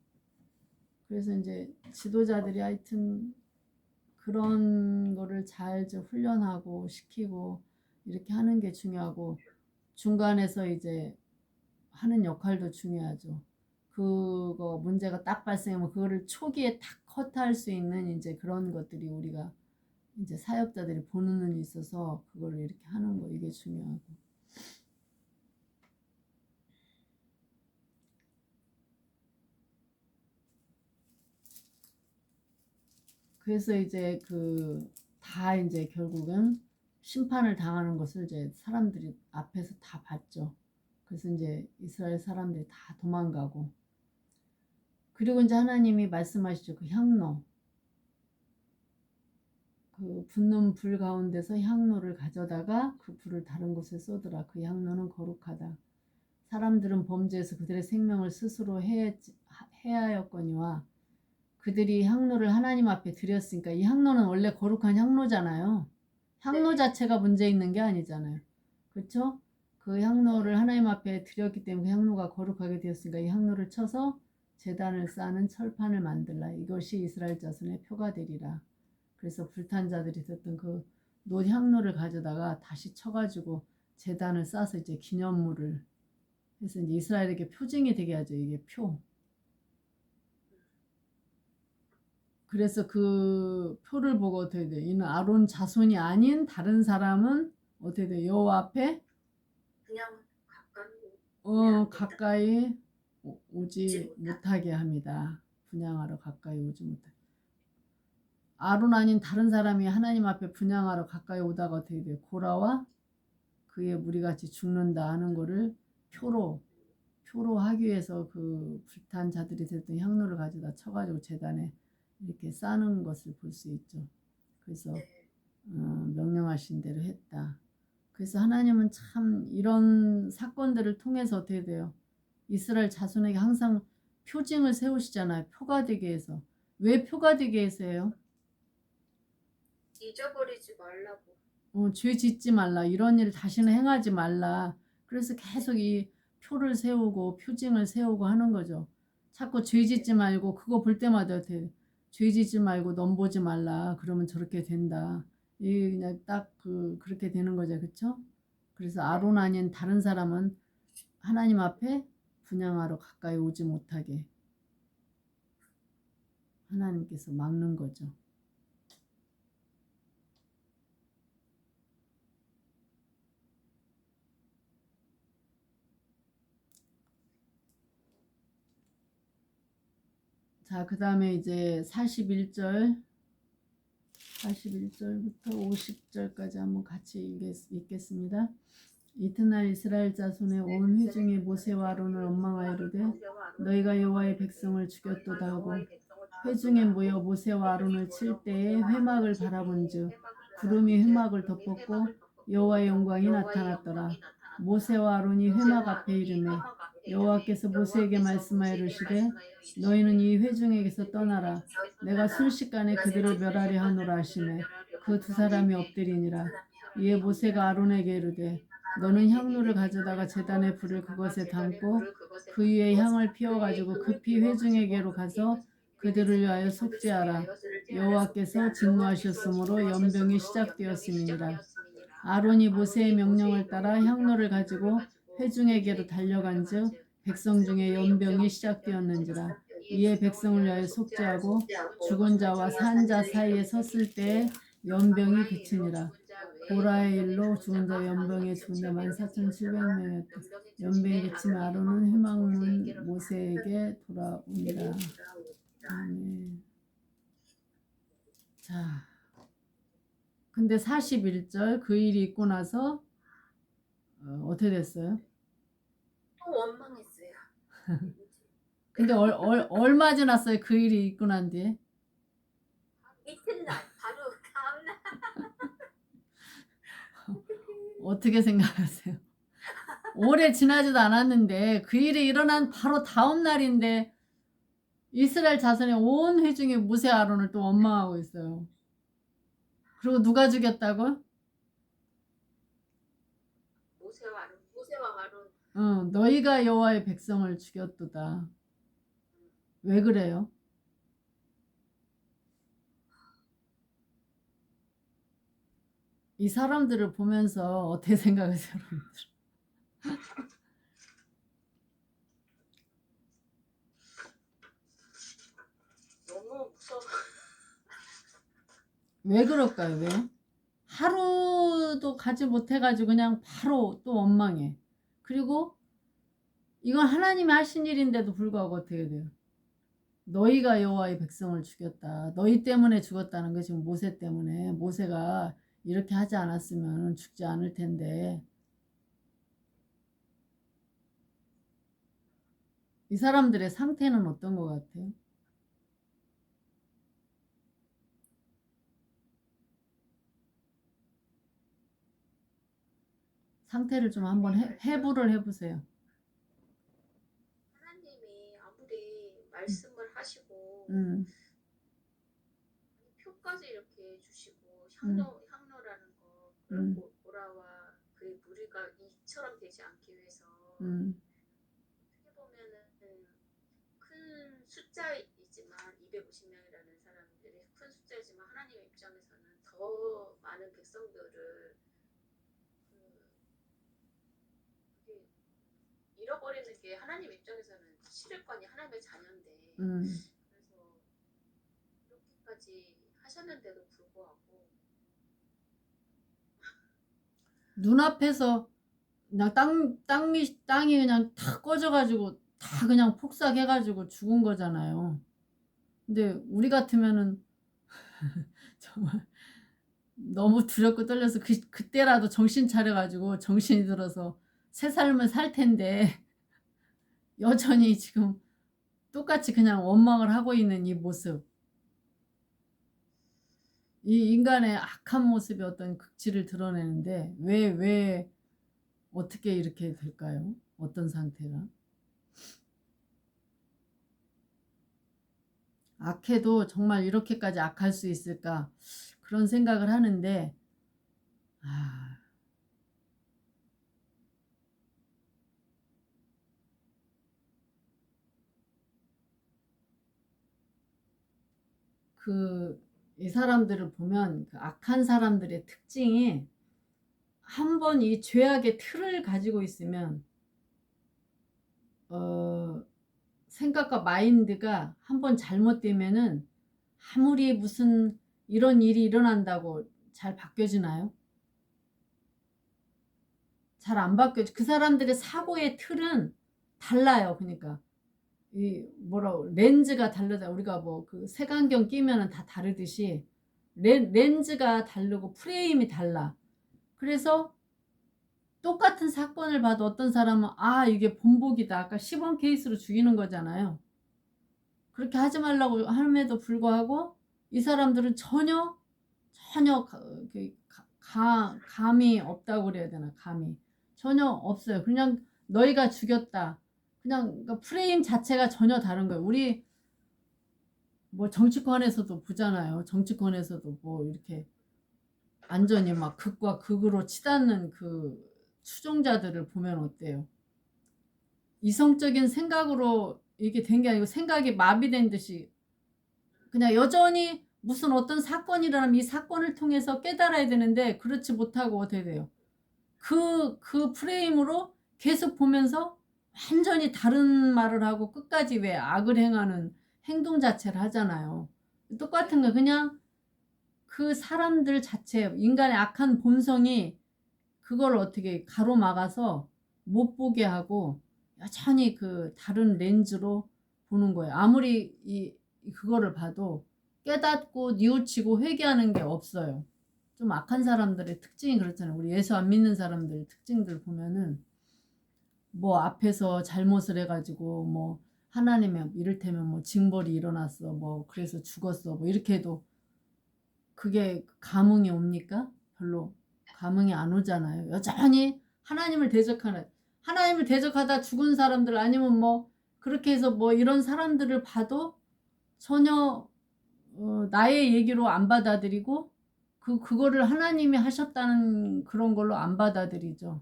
S2: 그래서 이제 지도자들이 하여튼 그런 거를 잘 훈련하고 시키고 이렇게 하는 게 중요하고 중간에서 이제 하는 역할도 중요하죠. 그거 문제가 딱 발생하면 그거를 초기에 딱 커트할 수 있는 이제 그런 것들이 우리가 이제 사역자들이 보는 눈이 있어서 그걸 이렇게 하는 거 이게 중요하고. 그래서 이제 다 이제 결국은 심판을 당하는 것을 이제 사람들이 앞에서 다 봤죠. 그래서 이제 이스라엘 사람들이 다 도망가고. 그리고 이제 하나님이 말씀하시죠. 그 향로. 그 붙는 불 가운데서 향로를 가져다가 그 불을 다른 곳에 쏟으라. 그 향로는 거룩하다. 사람들은 범죄해서 그들의 생명을 스스로 해하였거니와 그들이 향로를 하나님 앞에 드렸으니까 이 향로는 원래 거룩한 향로잖아요. 향로 자체가 문제 있는 게 아니잖아요. 그렇죠? 그 향로를 하나님 앞에 드렸기 때문에 그 향로가 거룩하게 되었으니까 이 향로를 쳐서 제단을 쌓는 철판을 만들라. 이것이 이스라엘 자손의 표가 되리라. 그래서 불탄 자들이 듣던 그 노향로를 가져다가 다시 쳐가지고 제단을 쌓아서 이제 기념물을 해서 이제 이스라엘에게 표징이 되게 하죠. 이게 표. 그래서 그 표를 보고 어떻게 돼? 이는 아론 자손이 아닌 다른 사람은 어떻게 돼? 여호와 앞에
S3: 그냥 가까이
S2: 가까이 오지 못하게 합니다. 분향하러 가까이 오지 못하게. 아론 아닌 다른 사람이 하나님 앞에 분향하러 가까이 오다가 어떻게 돼? 고라와 그의 무리같이 죽는다 하는 거를 표로 하기 위해서 그 불탄 자들이 됐던 향로를 가져다 쳐가지고 제단에 이렇게 싸는 것을 볼 수 있죠. 그래서 명령하신 대로 했다. 그래서 하나님은 참 이런 사건들을 통해서 어떻게 돼요? 이스라엘 자손에게 항상 표징을 세우시잖아요. 표가 되게 해서. 왜 표가 되게 해서요?
S3: 잊어버리지 말라고.
S2: 죄 짓지 말라. 이런 일 다시는 행하지 말라. 그래서 계속 이 표를 세우고 표징을 세우고 하는 거죠. 자꾸 죄 짓지 말고 그거 볼 때마다 죄 짓지 말고 넘보지 말라. 그러면 저렇게 된다. 이 그냥 딱 그렇게 되는 거죠. 그쵸? 그래서 아론 아닌 다른 사람은 하나님 앞에 분향하러 가까이 오지 못하게 하나님께서 막는 거죠. 자, 그 다음에 이제 41절부터 50절까지 한번 같이 읽겠습니다. 이튿날 이스라엘 자손의 온 회중이 모세와 아론을 원망하이르되 너희가 여호와의 백성을 죽였도다 하고 회중에 모여 모세와 아론을 칠 때에 회막을 바라본즉 구름이 회막을 덮었고 여호와의 영광이 나타났더라. 모세와 아론이 회막 앞에 이르매 여호와께서 모세에게 말씀하여 이르시되 너희는 이 회중에게서 떠나라. 내가 순식간에 그들을 멸하려 하노라 하시매 그 두 사람이 엎드리니라. 이에 모세가 아론에게 이르되 너는 향로를 가져다가 제단의 불을 그것에 담고 그 위에 향을 피워가지고 급히 회중에게로 가서 그들을 위하여 속죄하라. 여호와께서 진노하셨으므로 연병이 시작되었음이니라. 아론이 모세의 명령을 따라 향로를 가지고 회중에게로 달려간즉 백성 중에 연병이 시작되었는지라. 이에 백성을 위하여 속죄하고 죽은 자와 산 자 사이에 섰을 때에 연병이 그치니라. 고라의 일로 죽은 자 연병에 죽은 자 14,700명이었다. 연병이 그치면 아론은 회막문 모세에게 돌아오니라. 아멘. 자, 근데 41절 그 일이 있고 나서 어떻게 됐어요?
S3: 또 원망했어요.
S2: 근데 얼마 지났어요? 그 일이 있고 난 뒤에?
S3: 이튿날 바로 다음날.
S2: 어떻게 생각하세요? 오래 지나지도 않았는데 그 일이 일어난 바로 다음 날인데 이스라엘 자손의 온 회중이 모세 아론을 또 원망하고 있어요. 그리고 누가 죽였다고?
S3: 모세와 아론.
S2: 너희가 여호와의 백성을 죽였도다. 왜 그래요? 이 사람들을 보면서 어떻게 생각하세요, 여러분들?
S1: 너무 무서워.
S2: 왜 그럴까요? 왜? 하루도 가지 못해가지고 그냥 바로 또 원망해. 그리고 이건 하나님이 하신 일인데도 불구하고 어떻게 돼요? 너희가 여호와의 백성을 죽였다. 너희 때문에 죽었다는 거 지금 모세 때문에. 모세가 이렇게 하지 않았으면 죽지 않을 텐데. 이 사람들의 상태는 어떤 것 같아요? 상태를 좀 한번 해부를 해보세요.
S3: 하나님이 아무리 말씀을 하시고 표까지 이렇게 주시고 향로라는 거 그리고 보라와 그 무리가 이처럼 되지 않기 위해서 어떻게 보면은 큰 숫자이지만 250명이라는 사람들이 큰 숫자이지만 하나님의 입장에서는 더 많은 백성들을 잃어버리는 게 하나님 입장에서는 싫을 거 아니에요. 하나님의 자녀인데. 그래서 이렇게까지 하셨는데도 불구하고
S2: 눈앞에서 그냥 땅이 그냥 다 꺼져가지고 다 그냥 폭삭해가지고 죽은 거잖아요. 근데 우리 같으면은 정말 너무 두렵고 떨려서 그때라도 정신 차려가지고 정신이 들어서 새 삶을 살 텐데 여전히 지금 똑같이 그냥 원망을 하고 있는 이 모습, 이 인간의 악한 모습의 어떤 극치를 드러내는데 왜 어떻게 이렇게 될까요? 어떤 상태가? 악해도 정말 이렇게까지 악할 수 있을까? 그런 생각을 하는데 이 사람들을 보면 그 악한 사람들의 특징이 한번 이 죄악의 틀을 가지고 있으면 생각과 마인드가 한번 잘못되면은 아무리 무슨 이런 일이 일어난다고 잘 바뀌어지나요? 잘 안 바뀌어져. 그 사람들의 사고의 틀은 달라요. 그러니까 이 렌즈가 다르다. 우리가 뭐 그 색안경 끼면은 다 다르듯이 렌즈가 다르고 프레임이 달라. 그래서 똑같은 사건을 봐도 어떤 사람은 이게 본보기다. 아까 시범 케이스로 죽이는 거잖아요. 그렇게 하지 말라고 함에도 불구하고 이 사람들은 전혀 감이 없다고 그래야 되나. 감이 전혀 없어요. 그냥 너희가 죽였다. 그냥 그러니까 프레임 자체가 전혀 다른 거예요. 우리 뭐 정치권에서도 보잖아요. 정치권에서도 뭐 이렇게 완전히 막 극과 극으로 치닫는 그 추종자들을 보면 어때요? 이성적인 생각으로 이게 된 게 아니고 생각이 마비된 듯이 그냥 여전히 무슨 어떤 사건이 일어나면 이 사건을 통해서 깨달아야 되는데 그렇지 못하고 어떻게 돼요? 그 프레임으로 계속 보면서 완전히 다른 말을 하고 끝까지 왜 악을 행하는 행동 자체를 하잖아요. 똑같은 거 그냥 그 사람들 자체 인간의 악한 본성이 그걸 어떻게 가로막아서 못 보게 하고 여전히 그 다른 렌즈로 보는 거예요. 아무리 그거를 봐도 깨닫고 뉘우치고 회개하는 게 없어요. 좀 악한 사람들의 특징이 그렇잖아요. 우리 예수 안 믿는 사람들 특징들 보면은 뭐 앞에서 잘못을 해가지고 뭐 하나님의 이를테면 뭐 징벌이 일어났어 뭐 그래서 죽었어 뭐 이렇게 해도 그게 감흥이 옵니까? 별로 감흥이 안 오잖아요. 여전히 하나님을 대적하다 죽은 사람들 아니면 뭐 그렇게 해서 뭐 이런 사람들을 봐도 전혀 나의 얘기로 안 받아들이고 그거를 하나님이 하셨다는 그런 걸로 안 받아들이죠.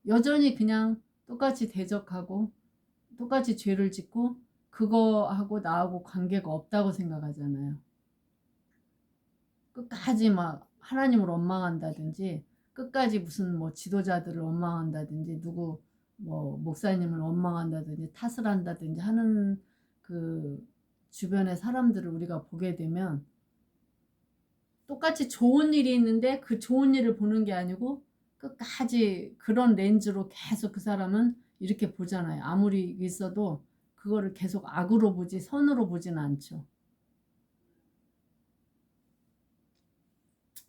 S2: 여전히 그냥 똑같이 대적하고 똑같이 죄를 짓고 그거하고 나하고 관계가 없다고 생각하잖아요. 끝까지 막 하나님을 원망한다든지 끝까지 무슨 뭐 지도자들을 원망한다든지 누구 뭐 목사님을 원망한다든지 탓을 한다든지 하는 그 주변의 사람들을 우리가 보게 되면 똑같이 좋은 일이 있는데 그 좋은 일을 보는 게 아니고 끝까지 그런 렌즈로 계속 그 사람은 이렇게 보잖아요. 아무리 있어도 그거를 계속 악으로 보지 선으로 보지는 않죠.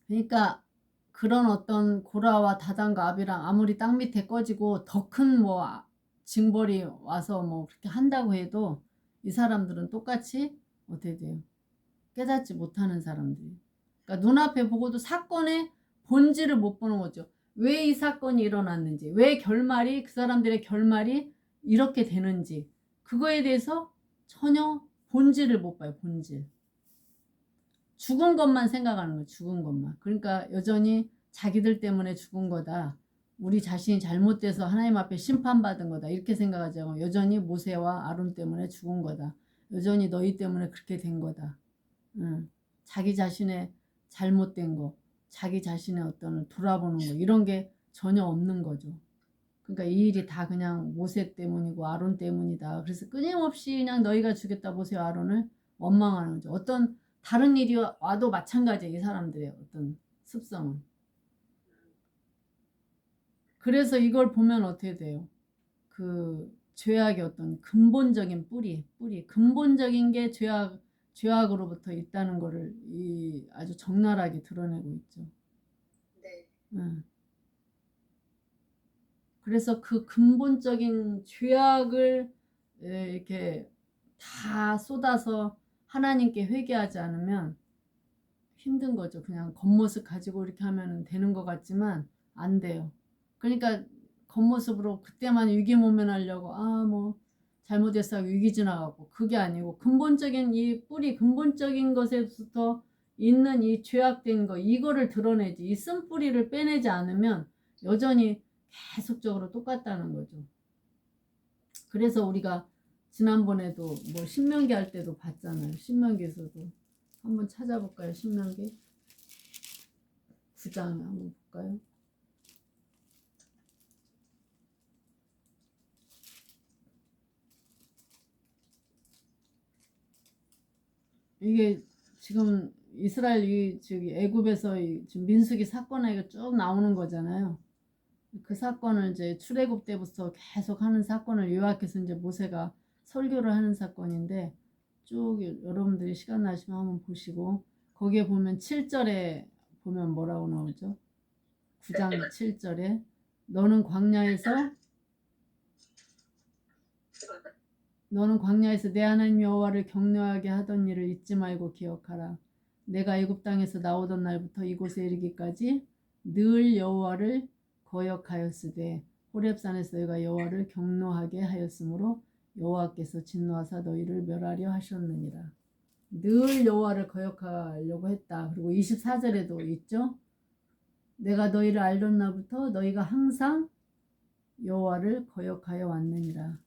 S2: 그러니까 그런 어떤 고라와 다단과 아비랑 아무리 땅 밑에 꺼지고 더 큰 뭐 징벌이 와서 뭐 그렇게 한다고 해도 이 사람들은 똑같이 어떻게 돼요? 깨닫지 못하는 사람들이. 그러니까 눈앞에 보고도 사건의 본질을 못 보는 거죠. 왜 이 사건이 일어났는지, 왜 결말이 그 사람들의 결말이 이렇게 되는지 그거에 대해서 전혀 본질을 못 봐요. 본질. 죽은 것만 생각하는 거예요. 죽은 것만. 그러니까 여전히 자기들 때문에 죽은 거다. 우리 자신이 잘못돼서 하나님 앞에 심판받은 거다. 이렇게 생각하지 않고 여전히 모세와 아론 때문에 죽은 거다. 여전히 너희 때문에 그렇게 된 거다. 자기 자신의 잘못된 거, 자기 자신의 어떤 돌아보는 거 이런 게 전혀 없는 거죠. 그러니까 이 일이 다 그냥 모세 때문이고 아론 때문이다. 그래서 끊임없이 그냥 너희가 죽였다 모세와 아론을 원망하는 거죠. 어떤 다른 일이 와도 마찬가지예요. 이 사람들의 어떤 습성은. 그래서 이걸 보면 어떻게 돼요? 그 죄악의 어떤 근본적인 뿌리 근본적인 게 죄악으로부터 있다는 거를 아주 적나라하게 드러내고 있죠.
S3: 네.
S2: 그래서 그 근본적인 죄악을 이렇게 다 쏟아서 하나님께 회개하지 않으면 힘든 거죠. 그냥 겉모습 가지고 이렇게 하면 되는 것 같지만 안 돼요. 그러니까 겉모습으로 그때만 위기모면하려고 뭐 잘못했어 하고 위기 지나가고 그게 아니고 근본적인 이 뿌리 근본적인 것에부터 있는 이 죄악된 거 이거를 드러내지 이 쓴뿌리를 빼내지 않으면 여전히 계속적으로 똑같다는 거죠. 그래서 우리가 지난번에도 뭐 신명기 할 때도 봤잖아요. 신명기에서도 한번 찾아볼까요? 신명기 9장 한번 볼까요? 이게 지금 이스라엘이 저기 애굽에서 지금 민수기 사건에 이거 쭉 나오는 거잖아요. 그 사건을 이제 출애굽 때부터 계속 하는 사건을 요약해서 이제 모세가 설교를 하는 사건인데 쭉 여러분들이 시간 나시면 한번 보시고 거기에 보면 7절에 보면 뭐라고 나오죠? 9장 7절에 너는 광야에서 내 하나님 여호와를 경외하게 하던 일을 잊지 말고 기억하라. 내가 애굽 땅에서 나오던 날부터 이곳에 이르기까지 늘 여호와를 거역하였으되 호렙산에서 너희가 여호와를 경노하게 하였으므로 여호와께서 진노하사 너희를 멸하려 하셨느니라. 늘 여호와를 거역하려고 했다. 그리고 24절에도 있죠. 내가 너희를 알던 날부터 너희가 항상 여호와를 거역하여 왔느니라.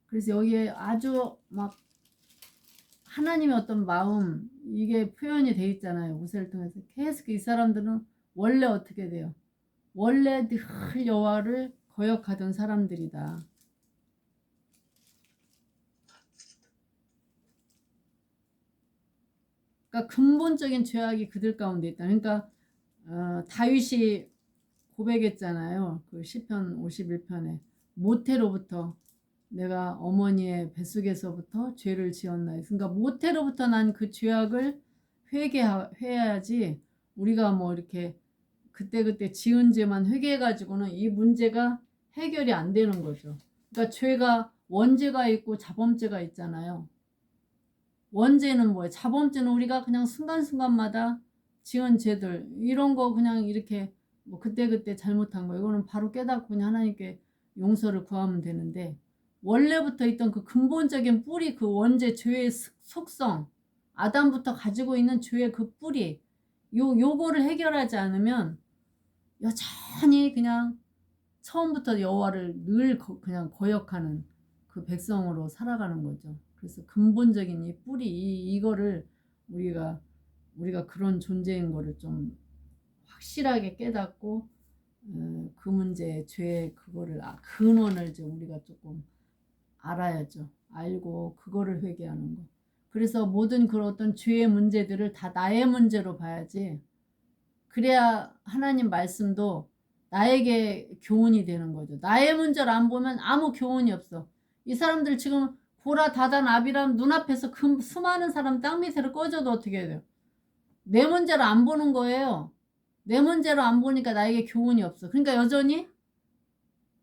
S2: 그래서 여기에 아주 막 하나님의 어떤 마음 이게 표현이 돼 있잖아요. 모세를 통해서 계속 이 사람들은 원래 어떻게 돼요? 원래 늘 여호와를 거역하던 사람들이다. 그러니까 근본적인 죄악이 그들 가운데 있다. 그러니까 다윗이 고백했잖아요. 그 시편 51편에 모태로부터 내가 어머니의 뱃속에서부터 죄를 지었나요. 그러니까 모태로부터 난 그 죄악을 회개해야지 우리가 뭐 이렇게 그때그때 지은 죄만 회개해가지고는 이 문제가 해결이 안 되는 거죠. 그러니까 죄가 원죄가 있고 자범죄가 있잖아요. 원죄는 뭐예요? 자범죄는 우리가 그냥 순간순간마다 지은 죄들 이런 거 그냥 이렇게 뭐 그때그때 잘못한 거 이거는 바로 깨닫고 그냥 하나님께 용서를 구하면 되는데 원래부터 있던 그 근본적인 뿌리 그 원죄 죄의 속성 아담부터 가지고 있는 죄의 그 뿌리 요거를 해결하지 않으면 여전히 그냥 처음부터 여호와를 늘 그냥 거역하는 그 백성으로 살아가는 거죠. 그래서 근본적인 이 뿌리 이거를 우리가 그런 존재인 거를 좀 확실하게 깨닫고 그 문제 죄의 그거를 근원을 좀 우리가 조금 알아야죠. 알고 그거를 회개하는 거. 그래서 모든 그런 어떤 죄의 문제들을 다 나의 문제로 봐야지. 그래야 하나님 말씀도 나에게 교훈이 되는 거죠. 나의 문제를 안 보면 아무 교훈이 없어. 이 사람들 지금 고라, 다단, 아비람 눈앞에서 그 수많은 사람 땅 밑으로 꺼져도 어떻게 해야 돼요? 내 문제를 안 보는 거예요. 내 문제로 안 보니까 나에게 교훈이 없어. 그러니까 여전히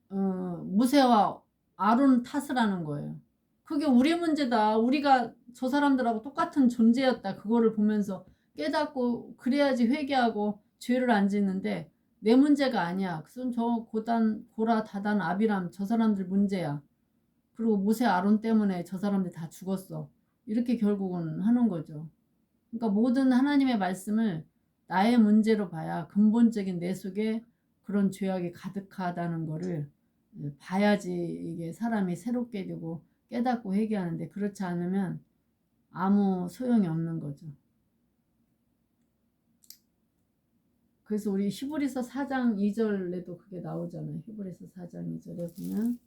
S2: 무새와 아론 탓을 하는 거예요. 그게 우리 문제다. 우리가 저 사람들하고 똑같은 존재였다. 그거를 보면서 깨닫고 그래야지 회개하고 죄를 안 짓는데 내 문제가 아니야. 그건 저 고라, 다단, 아비람 저 사람들 문제야. 그리고 모세, 아론 때문에 저 사람들 다 죽었어. 이렇게 결국은 하는 거죠. 그러니까 모든 하나님의 말씀을 나의 문제로 봐야 근본적인 내 속에 그런 죄악이 가득하다는 거를 봐야지 이게 사람이 새롭게 되고 깨닫고 회개하는데 그렇지 않으면 아무 소용이 없는 거죠. 그래서 우리 히브리서 4장 2절에도 그게 나오잖아요. 히브리서 4장 2절에 보면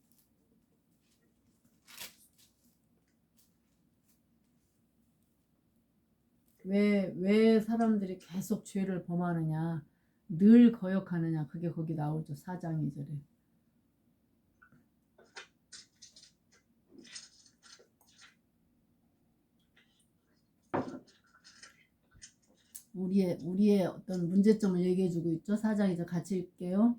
S2: 왜 사람들이 계속 죄를 범하느냐 늘 거역하느냐 그게 거기 나오죠. 4장 2절에. 우리의 어떤 문제점을 얘기해주고 있죠. 4장 2절 같이 읽게요.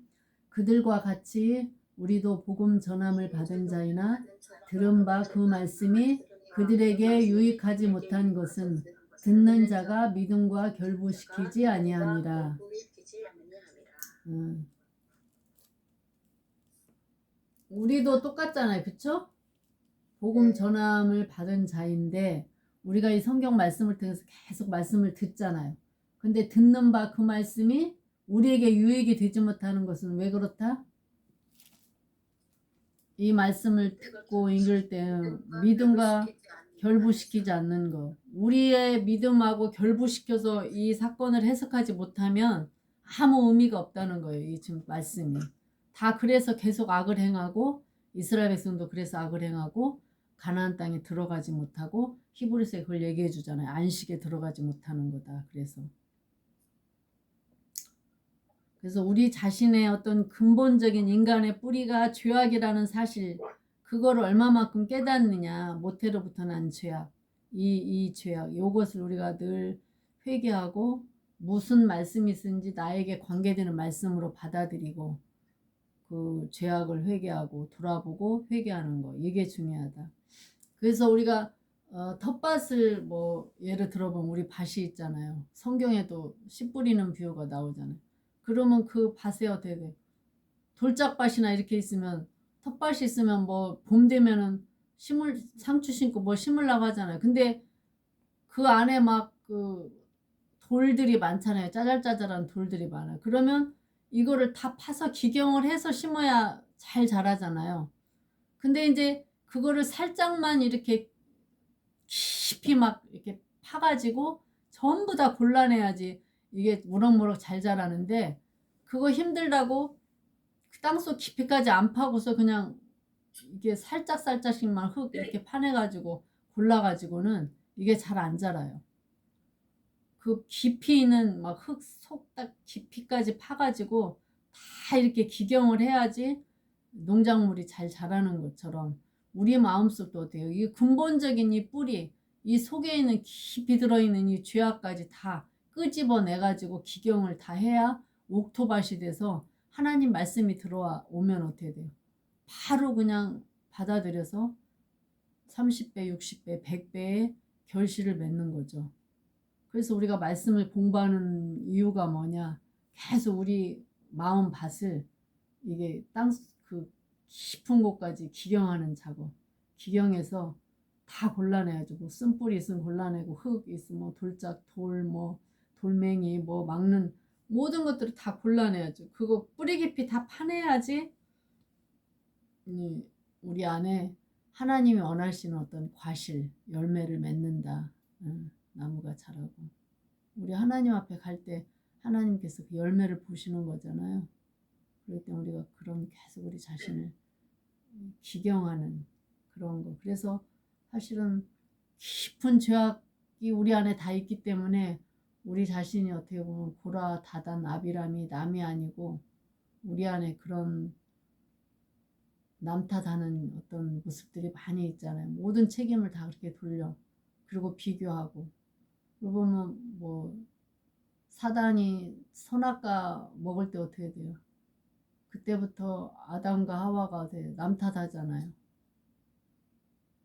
S2: 그들과 같이 우리도 복음 전함을 받은 자이나 들은 바 그 말씀이 그들에게 유익하지 못한 것은 듣는 자가 믿음과 결부시키지 아니함이라. 우리도 똑같잖아요. 그쵸? 복음 전함을 받은 자인데 우리가 이 성경 말씀을 통해서 계속 말씀을 듣잖아요. 근데 듣는 바 그 말씀이 우리에게 유익이 되지 못하는 것은 왜 그렇다? 이 말씀을 듣고 읽을 때 믿음과 결부시키지 않는 거. 우리의 믿음하고 결부시켜서 이 사건을 해석하지 못하면 아무 의미가 없다는 거예요. 이 지금 말씀이. 다 그래서 계속 악을 행하고 이스라엘 백성도 그래서 악을 행하고 가나안 땅에 들어가지 못하고 히브리서에 그걸 얘기해 주잖아요. 안식에 들어가지 못하는 거다. 그래서 우리 자신의 어떤 근본적인 인간의 뿌리가 죄악이라는 사실, 그거를 얼마만큼 깨닫느냐. 모태로부터 난 죄악, 이 죄악, 이것을 우리가 늘 회개하고 무슨 말씀이 있는지 나에게 관계되는 말씀으로 받아들이고 그 죄악을 회개하고 돌아보고 회개하는 거, 이게 중요하다. 그래서 우리가 텃밭을 뭐 예를 들어보면 우리 밭이 있잖아요. 성경에도 씨 뿌리는 비유가 나오잖아요. 그러면 그 밭에 어떻게 돼? 돌짝밭이나 이렇게 있으면, 텃밭이 있으면 뭐 봄 되면은 상추 심고 뭐 심으려고 하잖아요. 근데 그 안에 막 그 돌들이 많잖아요. 짜잘짜잘한 돌들이 많아요. 그러면 이거를 다 파서 기경을 해서 심어야 잘 자라잖아요. 근데 이제 그거를 살짝만 이렇게 깊이 막 이렇게 파가지고 전부 다 골라내야지 이게 무럭무럭 잘 자라는데, 그거 힘들다고 그 땅속 깊이까지 안 파고서 그냥 이게 살짝씩만 흙 이렇게 파내가지고 골라가지고는 이게 잘 안 자라요. 그 깊이 있는 막 흙 속 딱 깊이까지 파가지고 다 이렇게 기경을 해야지 농작물이 잘 자라는 것처럼 우리 마음속도 어때요? 이 근본적인 이 뿌리, 이 속에 있는 깊이 들어있는 이 죄악까지 다 끄집어내가지고 기경을 다 해야 옥토밭이 돼서 하나님 말씀이 들어오면 어떻게 돼요? 바로 그냥 받아들여서 30배, 60배, 100배의 결실을 맺는 거죠. 그래서 우리가 말씀을 공부하는 이유가 뭐냐? 계속 우리 마음 밭을 이게 땅 그 깊은 곳까지 기경하는 작업. 기경해서 다 골라내야죠. 뭐 쓴뿌리 있으면 골라내고, 흙 있으면 뭐 돌짝, 뭐 돌멩이, 뭐 막는 모든 것들을 다 골라내야죠. 그거 뿌리 깊이 다 파내야지 우리 안에 하나님이 원하시는 어떤 과실, 열매를 맺는다. 나무가 자라고. 우리 하나님 앞에 갈 때 하나님께서 그 열매를 보시는 거잖아요. 그럴 때 우리가 그런 계속 우리 자신을 기경하는 그런 거. 그래서 사실은 깊은 죄악이 우리 안에 다 있기 때문에 우리 자신이 어떻게 보면 고라, 다단, 아비람이 남이 아니고 우리 안에 그런 남 탓하는 어떤 모습들이 많이 있잖아요. 모든 책임을 다 그렇게 돌려. 그리고 비교하고. 그리고 보면 뭐 사단이 선악과 먹을 때 어떻게 돼요? 그때부터 아담과 하와가 남 탓하잖아요.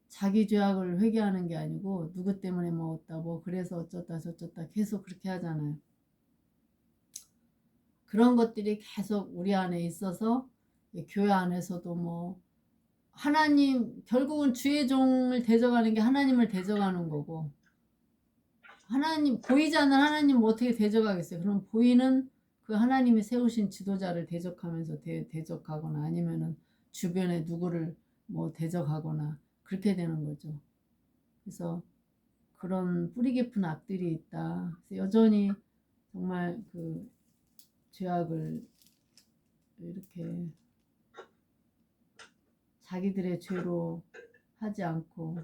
S2: 자기 죄악을 회개하는 게 아니고 누구 때문에 먹었다, 뭐 그래서 어쩌다 저쩌다 계속 그렇게 하잖아요. 그런 것들이 계속 우리 안에 있어서 교회 안에서도 뭐 하나님, 결국은 주의 종을 대적하는 게 하나님을 대적하는 거고, 하나님, 보이지 않는 하나님 뭐 어떻게 대적하겠어요? 그럼 보이는 그 하나님이 세우신 지도자를 대적하면서 대적하거나 아니면은 주변에 누구를 뭐 대적하거나 그렇게 되는 거죠. 그래서 그런 뿌리 깊은 악들이 있다. 그래서 여전히 정말 그 죄악을 이렇게 자기들의 죄로 하지 않고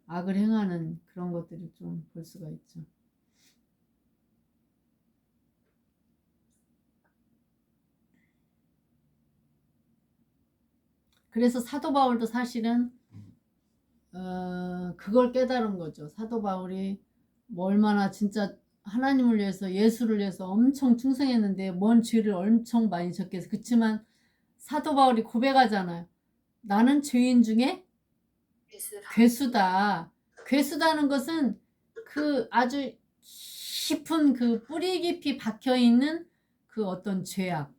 S2: 악을 행하는 그런 것들을 좀 볼 수가 있죠. 그래서 사도 바울도 사실은 그걸 깨달은 거죠. 사도 바울이 뭐 얼마나 진짜 하나님을 위해서, 예수를 위해서 엄청 충성했는데 뭔 죄를 엄청 많이 졌겠어. 그렇지만 사도 바울이 고백하잖아요. 나는 죄인 중에 괴수다. 괴수다는 것은 그 아주 깊은 그 뿌리 깊이 박혀있는 그 어떤 죄악,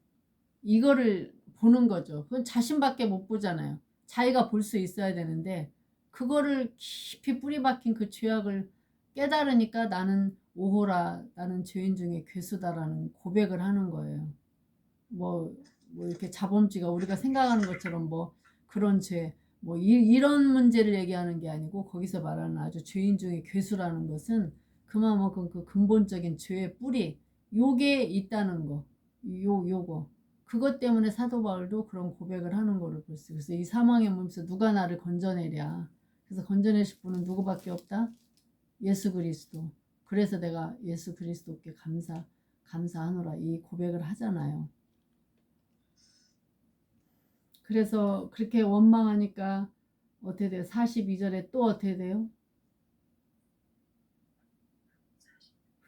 S2: 이거를 보는 거죠. 그건 자신밖에 못 보잖아요. 자기가 볼 수 있어야 되는데 그거를 깊이 뿌리 박힌 그 죄악을 깨달으니까 나는 오호라, 나는 죄인 중에 괴수다라는 고백을 하는 거예요. 뭐 이렇게 자범죄가 우리가 생각하는 것처럼 뭐 그런 죄, 뭐 이런 문제를 얘기하는 게 아니고 거기서 말하는 아주 죄인 중에 괴수라는 것은 그만큼 그 근본적인 죄의 뿌리, 요게 있다는 거, 요거. 그것 때문에 사도 바울도 그런 고백을 하는 거를 볼 수 있어요. 그래서 이 사망의 몸에서 누가 나를 건져내랴. 그래서 건져내실 분은 누구밖에 없다? 예수 그리스도. 그래서 내가 예수 그리스도께 감사하노라 이 고백을 하잖아요. 그래서 그렇게 원망하니까 어떻게 돼요? 42절에 또 어떻게 돼요?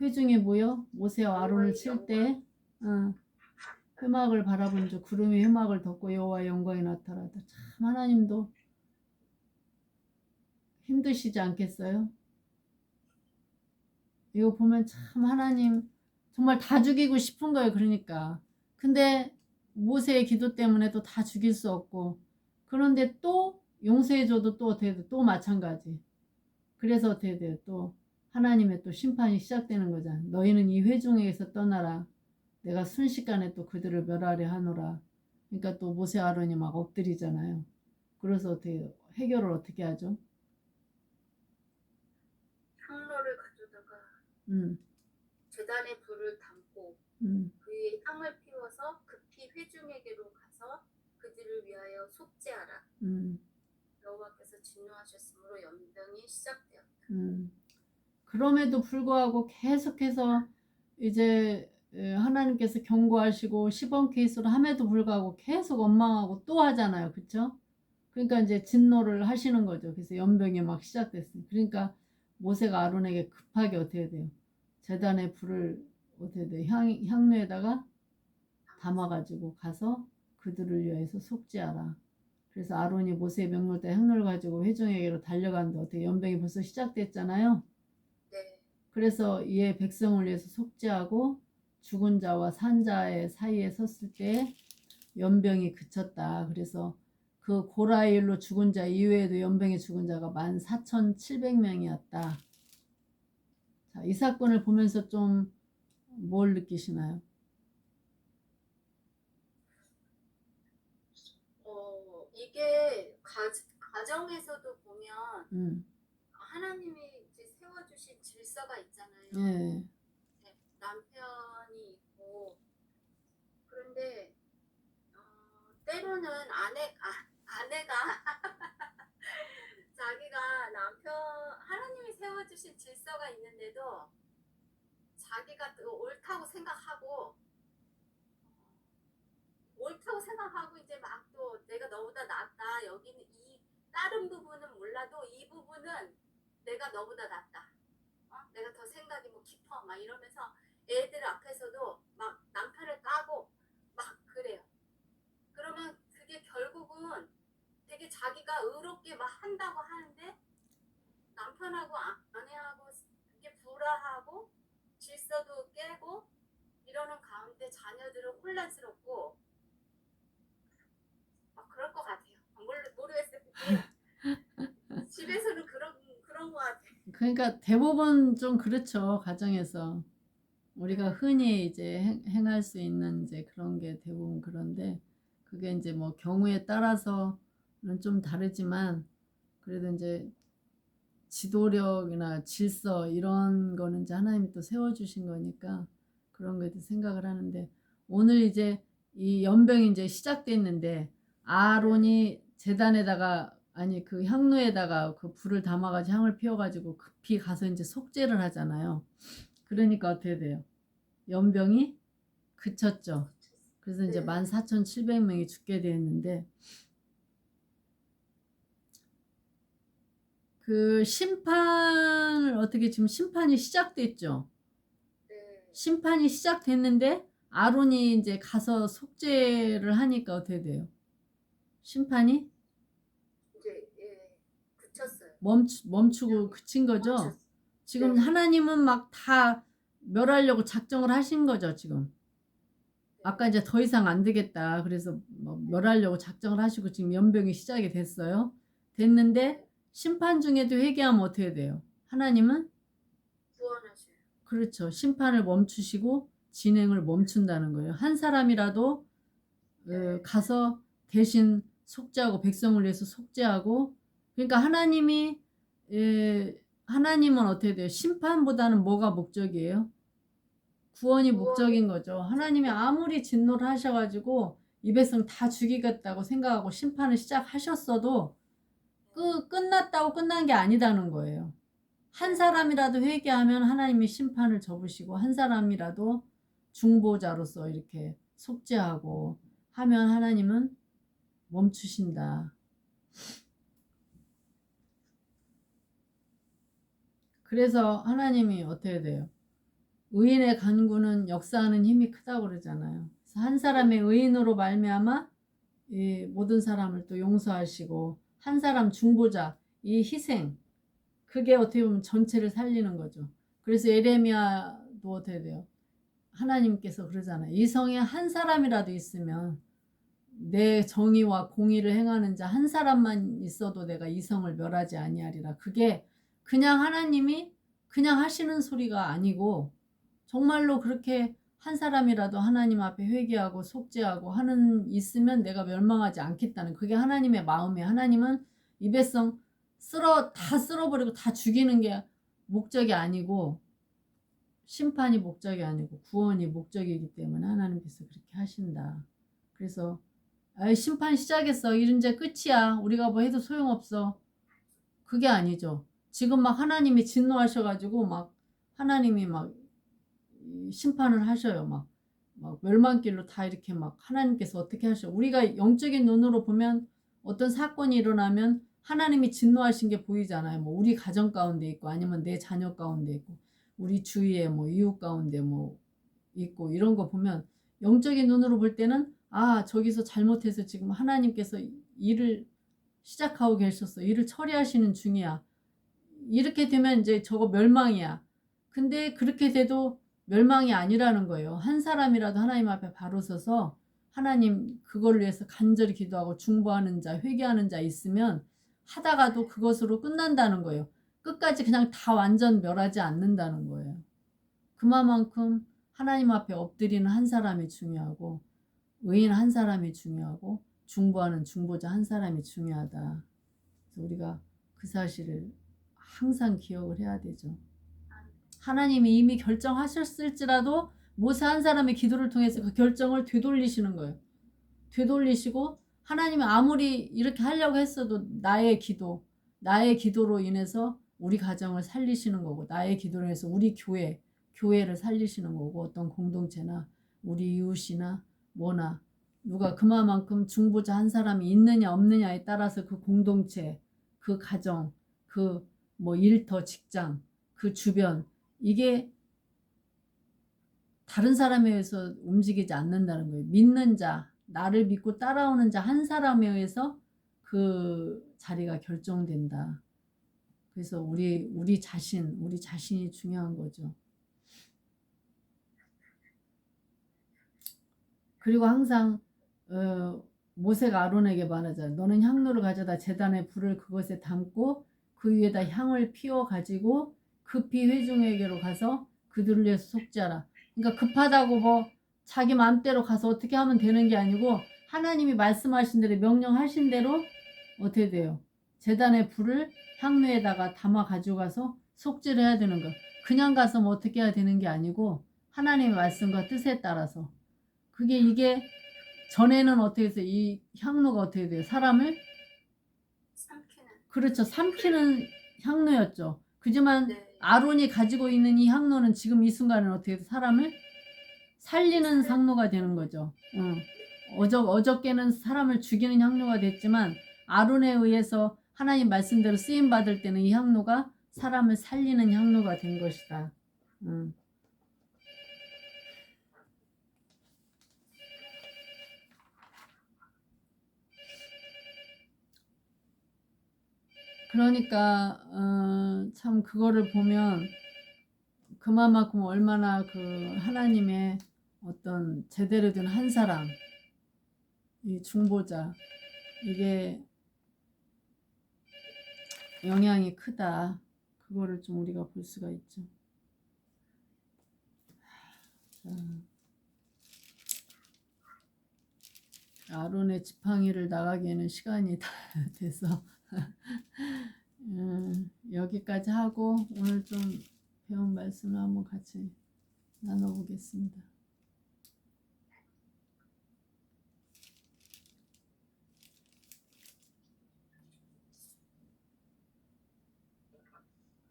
S2: 회중에 모여 모세와 아론을 칠 때 회막을 바라본 줄 구름이 회막을 덮고 여호와의 영광이 나타나다. 참 하나님도 힘드시지 않겠어요? 이거 보면 참 하나님 정말 다 죽이고 싶은 거예요. 그러니까 근데 모세의 기도 때문에 또 다 죽일 수 없고 그런데 또 용서해줘도 또 어떻게 돼? 또 마찬가지. 그래서 어떻게 돼요? 또 하나님의 또 심판이 시작되는 거잖아. 너희는 이 회중에게서 떠나라. 내가 순식간에 또 그들을 멸하려 하노라. 그러니까 또 모세 아론이 막 엎드리잖아요. 그래서 어떻게 해결을 어떻게 하죠?
S3: 향로를 가져다가
S2: 음,
S3: 제단에 불을 담고 그 위에 향을 피워서 급히 회중에게로 가서 그들을 위하여 속죄하라. 여호와께서 진노하셨으므로 연병이 시작되었다.
S2: 그럼에도 불구하고 계속해서 이제 하나님께서 경고하시고 시범 케이스로 함에도 불구하고 계속 원망하고 또 하잖아요. 그쵸? 그러니까 이제 진노를 하시는 거죠. 그래서 연병이 막 시작됐어요. 그러니까 모세가 아론에게 급하게 어떻게 돼요? 제단에 불을 어떻게 돼요? 향로에다가 담아가지고 가서 그들을 위해서 속죄하라. 그래서 아론이 모세의 명령대 향로를 가지고 회중에게로 달려가는데 어떻게 연병이 벌써 시작됐잖아요.
S3: 네.
S2: 그래서 이에 백성을 위해서 속죄하고 죽은 자와 산 자의 사이에 섰을 때 연병이 그쳤다. 그래서 그 고라의 일로 죽은 자 이외에도 연병에 죽은 자가 14,700명이었다. 자, 이 사건을 보면서 좀 뭘 느끼시나요?
S3: 이게 가정에서도 보면 하나님이 이제 세워주신 질서가 있잖아요.
S2: 예.
S3: 남편이 있고 그런데 때로는 아내가 자기가 하나님이 세워주신 질서가 있는데도 자기가 또 옳다고 생각하고 이제 막 또 내가 너보다 낫다. 여기는 이 다른 부분은 몰라도 이 부분은 내가 너보다 낫다. 내가 더 생각이 뭐 깊어. 막 이러면서 애들 앞에서도 막 남편을 까고 막 그래요. 그러면 그게 결국은 되게 자기가 의롭게 막 한다고 하는데 남편하고 아내하고 그게 불화하고 질서도 깨고 이러는 가운데 자녀들은 혼란스럽고 막 그럴 것 같아요. 모르겠어요. 집에서는 그런 것 같아요.
S2: 그러니까 대부분 좀 그렇죠. 가정에서 우리가 흔히 이제 행할 수 있는 이제 그런 게 대부분 그런데 그게 이제 뭐 경우에 따라서는 좀 다르지만 그래도 이제 지도력이나 질서 이런 거는 이제 하나님이 또 세워주신 거니까 그런 거에 대해서 생각을 하는데 오늘 이제 이 연병이 이제 시작됐는데 아론이 제단에다가 아니 그 향로에다가 그 불을 담아가지고 향을 피워가지고 급히 가서 이제 속죄를 하잖아요. 그러니까 어떻게 돼요? 연병이 그쳤죠. 그래서 이제 14,700명이 죽게 되었는데 그 심판을 어떻게 지금 심판이 시작됐죠. 심판이 시작됐는데 아론이 이제 가서 속죄를 하니까 어떻게 돼요? 심판이
S3: 이제 그쳤어요.
S2: 멈추고 그친 거죠. 지금 하나님은 막 다 멸하려고 작정을 하신 거죠. 지금 아까 이제 더 이상 안 되겠다. 그래서 뭐 멸하려고 작정을 하시고 지금 연병이 시작이 됐어요. 됐는데 심판 중에도 회개하면 어떻게 돼요? 하나님은
S3: 구원하셔요.
S2: 그렇죠. 심판을 멈추시고 진행을 멈춘다는 거예요. 한 사람이라도 가서 대신 속죄하고 백성을 위해서 속죄하고 그러니까 하나님은 어떻게 돼요? 심판보다는 뭐가 목적이에요? 구원이 목적인 거죠. 하나님이 아무리 진노를 하셔가지고 이 백성 다 죽이겠다고 생각하고 심판을 시작하셨어도 끝났다고 끝난 게 아니다는 거예요. 한 사람이라도 회개하면 하나님이 심판을 접으시고 한 사람이라도 중보자로서 이렇게 속죄하고 하면 하나님은 멈추신다. 그래서 하나님이 어떻게 돼요? 의인의 간구는 역사하는 힘이 크다고 그러잖아요. 그래서 한 사람의 의인으로 말미암아 이 모든 사람을 또 용서하시고 한 사람 중보자 이 희생 그게 어떻게 보면 전체를 살리는 거죠. 그래서 예레미야도 어떻게 돼요? 하나님께서 그러잖아요. 이 성에 한 사람이라도 있으면 내 정의와 공의를 행하는 자 한 사람만 있어도 내가 이 성을 멸하지 아니하리라. 그게 그냥 하나님이 그냥 하시는 소리가 아니고 정말로 그렇게 한 사람이라도 하나님 앞에 회개하고 속죄하고 하는 있으면 내가 멸망하지 않겠다는 그게 하나님의 마음이에요. 하나님은 이 백성 다 쓸어버리고 다 죽이는 게 목적이 아니고 심판이 목적이 아니고 구원이 목적이기 때문에 하나님께서 그렇게 하신다. 그래서 심판 시작했어. 이제 끝이야. 우리가 뭐 해도 소용없어. 그게 아니죠. 지금 막 하나님이 진노하셔가지고 막 하나님이 막 심판을 하셔요. 막 멸망길로 다 이렇게 막 하나님께서 어떻게 하셔. 우리가 영적인 눈으로 보면 어떤 사건이 일어나면 하나님이 진노하신 게 보이잖아요. 뭐 우리 가정 가운데 있고 아니면 내 자녀 가운데 있고 우리 주위에 뭐 이웃 가운데 뭐 있고 이런 거 보면 영적인 눈으로 볼 때는 저기서 잘못해서 지금 하나님께서 일을 시작하고 계셨어. 일을 처리하시는 중이야. 이렇게 되면 이제 저거 멸망이야. 근데 그렇게 돼도 멸망이 아니라는 거예요. 한 사람이라도 하나님 앞에 바로 서서 하나님 그걸 위해서 간절히 기도하고 중보하는 자, 회개하는 자 있으면 하다가도 그것으로 끝난다는 거예요. 끝까지 그냥 다 완전 멸하지 않는다는 거예요. 그만큼 하나님 앞에 엎드리는 한 사람이 중요하고 의인 한 사람이 중요하고 중보하는 중보자 한 사람이 중요하다. 그래서 우리가 그 사실을 항상 기억을 해야 되죠. 하나님이 이미 결정하셨을지라도 모세 한 사람의 기도를 통해서 그 결정을 되돌리시는 거예요. 되돌리시고 하나님이 아무리 이렇게 하려고 했어도 나의 기도로 인해서 우리 가정을 살리시는 거고 나의 기도로 인해서 우리 교회를 살리시는 거고 어떤 공동체나 우리 이웃이나 뭐나 누가 그만큼 중보자 한 사람이 있느냐 없느냐에 따라서 그 공동체, 그 가정, 그 뭐 일터, 직장, 그 주변 이게 다른 사람에 의해서 움직이지 않는다는 거예요. 믿는 자, 나를 믿고 따라오는 자 한 사람에 의해서 그 자리가 결정된다. 그래서 우리 자신이 중요한 거죠. 그리고 항상 모세가 아론에게 말하잖아요. 너는 향로를 가져다 제단에 불을 그것에 담고 그 위에다 향을 피워 가지고 급히 회중에게로 가서 그들을 위해서 속죄하라. 그러니까 급하다고 뭐 자기 마음대로 가서 어떻게 하면 되는 게 아니고 하나님이 말씀하신 대로 명령하신 대로 어떻게 돼요? 제단에 불을 향로에다가 담아 가지고 가서 속죄를 해야 되는 거. 그냥 가서 뭐 어떻게 해야 되는 게 아니고 하나님의 말씀과 뜻에 따라서 이게 전에는 어떻게 해서 이 향로가 어떻게 돼요? 사람을 그렇죠. 삼키는 향로였죠. 그지만
S3: 네.
S2: 아론이 가지고 있는 이 향로는 지금 이 순간은 어떻게 해서 사람을 살리는 향로가 되는 거죠. 어저께는 사람을 죽이는 향로가 됐지만 아론에 의해서 하나님 말씀대로 쓰임 받을 때는 이 향로가 사람을 살리는 향로가 된 것이다. 그러니까 참 그거를 보면 그만큼 얼마나 그 하나님의 어떤 제대로 된 한 사람 이 중보자 이게 영향이 크다. 그거를 좀 우리가 볼 수가 있죠. 자, 아론의 지팡이를 나가기에는 시간이 다 돼서 여기까지 하고 오늘 좀 배운 말씀을 한번 같이 나눠보겠습니다.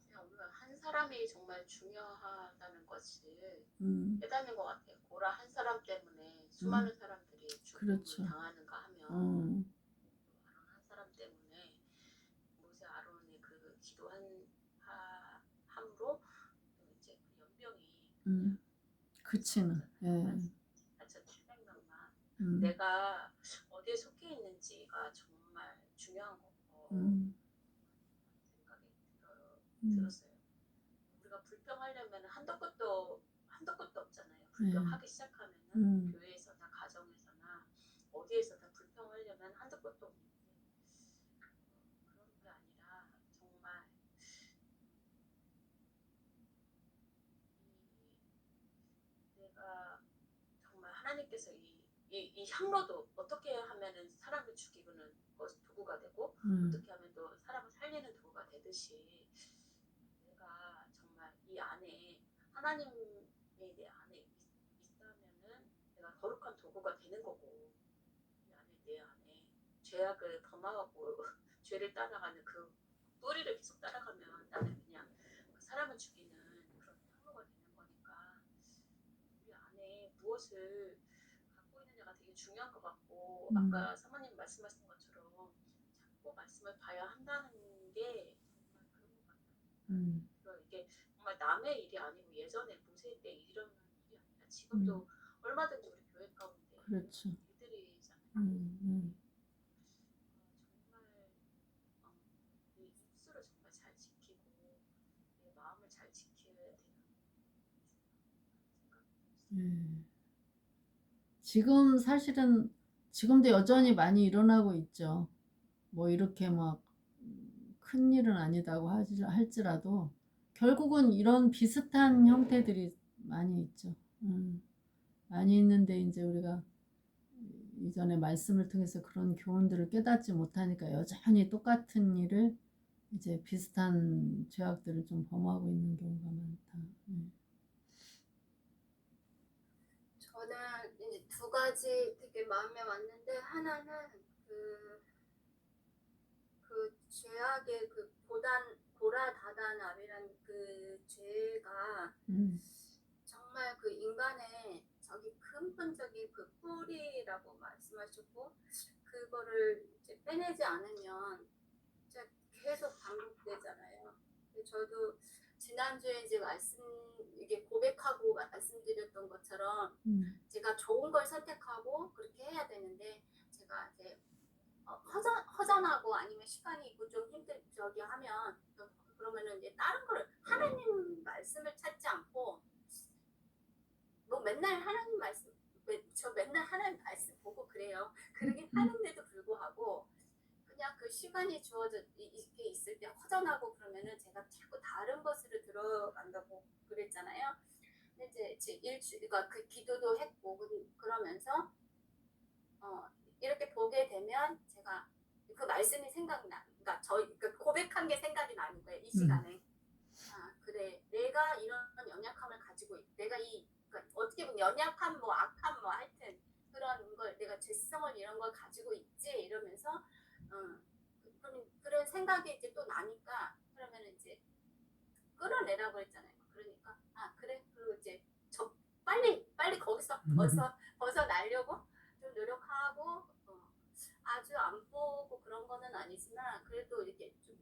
S1: 그냥 오늘 한 사람이 정말 중요하다는 것을
S2: 음,
S1: 깨닫는 것 같아요. 고라 한 사람 때문에 수많은 사람들이 죽음을
S2: 그렇죠.
S1: 당하는가 하면
S2: 음,
S1: 아론 한 사람 때문에 모세 아론의 그 기도한 함으로 또 이제 그 연병이 그냥
S2: 그치는. 예.
S1: 4,700명만 내가 어디에 속해 있는지가 정말 중요한 거고 생각이 들었어요. 우리가 불평하려면 한도 끝도 없잖아요. 불평하기 시작하면은 교회에서나 가정에서나 어디에서나 불평하려면 한도 끝도 없는데 그런 게 아니라 정말 내가 정말 하나님께서 이 향로도 어떻게 하면은 사람을 죽이고는 도구가 되고 어떻게 하면 또 사람을 살리는 도구가 되듯이 내가 정말 이 안에 하나님의 내 안에 있다면은 내가 거룩한 도구가 되는 거고 이 안에 내 안에 죄악을 범하고 죄를 따라가는 그 뿌리를 계속 따라가면 나는 그냥 그 사람을 죽이는 그런 향로가 되는 거니까 우리 안에 무엇을 갖고 있느냐가 되게 중요한 것 같고 아까 사모님 말씀하신 것처럼 자꾸 말씀을 봐야 한다는 게 정말 그런 것 같아요. 그러니까 이게 정말 남의 일이 아니고 예전에 모세 때 일어난 일이 아니라 지금도 얼마든지 우리 교회 가운데
S2: 그렇죠.
S1: 일들이잖아요. 정말 내 입술을 정말 잘 지키고 내 마음을 잘 지켜야 되는 생각이
S2: 지금 사실은 지금도 여전히 많이 일어나고 있죠. 뭐 이렇게 막 큰 일은 아니다고 할지라도 결국은 이런 비슷한 형태들이 많이 있죠. 많이 있는데 이제 우리가 이전에 말씀을 통해서 그런 교훈들을 깨닫지 못하니까 여전히 똑같은 일을 이제 비슷한 죄악들을 좀 범하고 있는 경우가 많다.
S3: 저는 이제 두 가지 되게 마음에 왔는데 하나는 그 죄악의 그 고라다단압이란 그 죄가 정말 그 인간의 저기 근본적인 그 뿌리라고 말씀하셨고 그거를 이제 빼내지 않으면 진짜 계속 반복되잖아요. 저도 지난주에 이제 이게 고백하고 말씀드렸던 것처럼 제가 좋은 걸 선택하고 그렇게 해야 되는데 제가 이제 허전하고 아니면 시간이 있고 좀 저기 하면 그러면은 이제 다른 걸 하나님 말씀을 찾지 않고 뭐 맨날 하나님 말씀 저 맨날 하나님 말씀 보고 그래요. 그러긴 하는데도 불구하고 그냥 그 시간이 주어져 이렇게 있을 때 허전하고 그러면은 제가 자꾸 다른 것으로 들어간다고 그랬잖아요. 근데 이제 그러니까 그 기도도 했고 그러면서 이렇게 보게 되면 제가 그 말씀이 생각나. 그러니까 그러니까 고백한 게 생각이 나는 거예요. 이 시간에. 아 그래 내가 이런 연약함을 가지고 내가 그러니까 어떻게 보면 연약함 뭐 악함 뭐 하여튼 그런 걸 내가 죄성을 이런 걸 가지고 있지 이러면서 그런 생각이 이제 또 나니까 그러면 이제 끌어내라고 했잖아요. 그러니까 아 그래 그리고 이제 저 빨리 거기서 벗어나려고 좀 노력하고 아주 안 보고 그런 거는 아니지만 그래도 이렇게 좀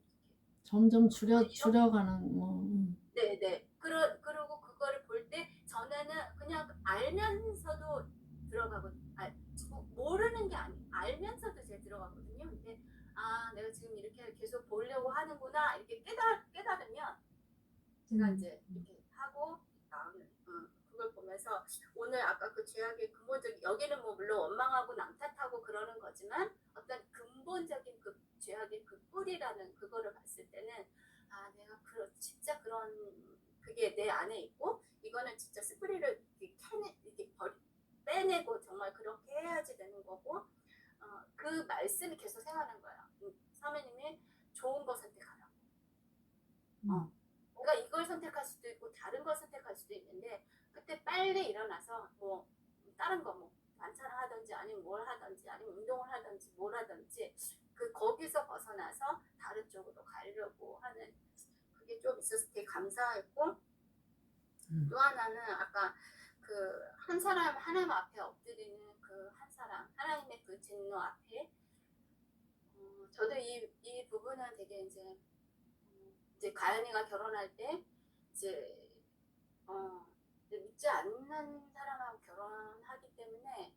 S2: 점점 줄여가는 뭐.
S3: 네네. 그리고 그거를 볼 때 전에는 그냥 알면서도 들어가고 모르는 게 아니 알면서도 제가 들어가거든요. 근데 아 내가 지금 이렇게 계속 보려고 하는구나 이렇게 깨달으면 제가 이제 이렇게 하고 그걸 보면서 오늘 아까 그 죄악의 근본적인 여기는 뭐 물론 원망하고 남 탓하고 그러는 거지만 어떤 근본적인 그 죄악의 그 뿌리라는 그거를 봤을 때는 아 내가 진짜 그런 그게 내 안에 있고 이거는 진짜 스프리를 이렇게 빼내고 정말 그렇게 해야지 되는 거고 그 말씀이 계속 생각하는 거야. 사모님이 좋은 거 선택하라고. 뭔가 이걸 선택할 수도 있고 다른 걸 선택할 수도 있는데 그때 빨리 일어나서 뭐 다른 거 뭐 반찬을 하든지 아니면 뭘 하든지 아니면 운동을 하든지 뭘 하든지 그 거기서 벗어나서 다른 쪽으로 가려고 하는 그게 좀 있어서 되게 감사했고 또 하나는 아까 그 한 사람 하나님 앞에 엎드리는 그 한 사람 하나님의 그 진노 앞에 저도 이 부분은 되게 이제 가연이가 결혼할 때 이제 믿지 않는 사람하고 결혼하기 때문에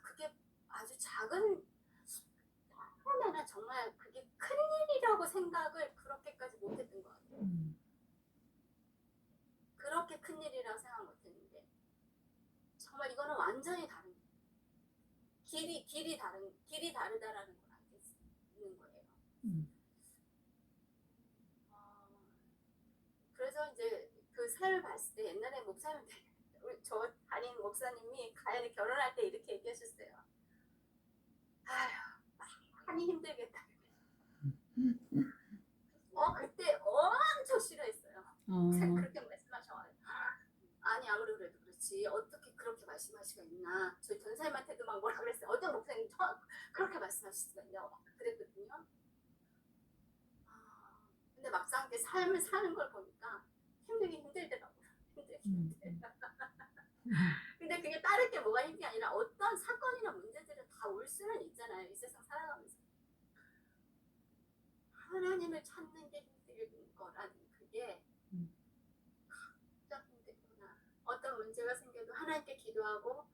S3: 그게 아주 작은 처음에는 정말 그게 큰일이라고 생각을 그렇게까지 못했던 것 같아요. 그렇게 큰일이라고 생각 못했는데 정말 이거는 완전히 다른 길이 다르다라는 걸 알게 있는 거예요. 그래서 이제 그 삶을 봤을 때 옛날에 목사님 저 담임 목사님이 가연이 결혼할 때 이렇게 얘기하셨어요. 아휴 많이 힘들겠다. 그때 엄청 싫어했어요. 그렇게 말씀하셔가지고 아니 아무리 그래도 그렇지 어떻게 그렇게 말씀할 수가 있나. 저희 전사님한테도 막 뭐라 그랬어요. 어떤 목사님 그렇게 말씀하실 수가 있냐 그랬거든요. 근데 막상 그 삶을 사는 걸 보니까 힘들더라고요. 근데 그게 다른 게 뭐가 힘든 게 아니라 어떤 사건이나 문제들은 다 올 수는 있잖아요. 이 세상 살아가면서. 하나님을 찾는 게 힘든 거라는 그게 진짜 힘들구나. 어떤 문제가 생겨도 하나님께 기도하고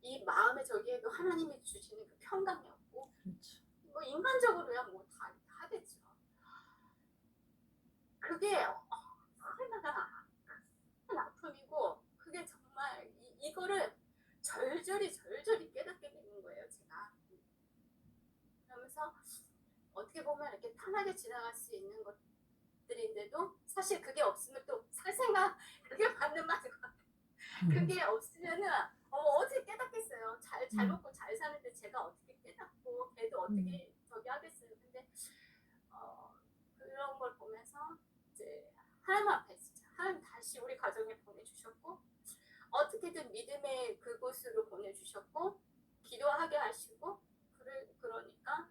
S3: 이 마음의 저기에도 하나님이 주시는 그 평강이 없고
S2: 그렇죠.
S3: 뭐 인간적으로야 뭐 다 하겠죠. 그게 얼마나 큰 아픔이고 그게 정말 이거를 절절히 깨닫게 되는 거예요. 제가 그러면서 어떻게 보면 이렇게 편하게 지나갈 수 있는 것들인데도 사실 그게 없으면 또 살 생각 그게 맞는 말인 것 같아요. 그게 없으면은 어떻게 깨닫겠어요. 잘 먹고 잘 사는데 제가 어떻게 깨닫고 걔도 어떻게 저기 하겠어요. 근데 그런 걸 보면서 이제 하나님 앞에 진짜 하나님 다시 우리 가정에 보내주셨고 어떻게든 믿음의 그곳으로 보내주셨고 기도하게 하시고 그러니까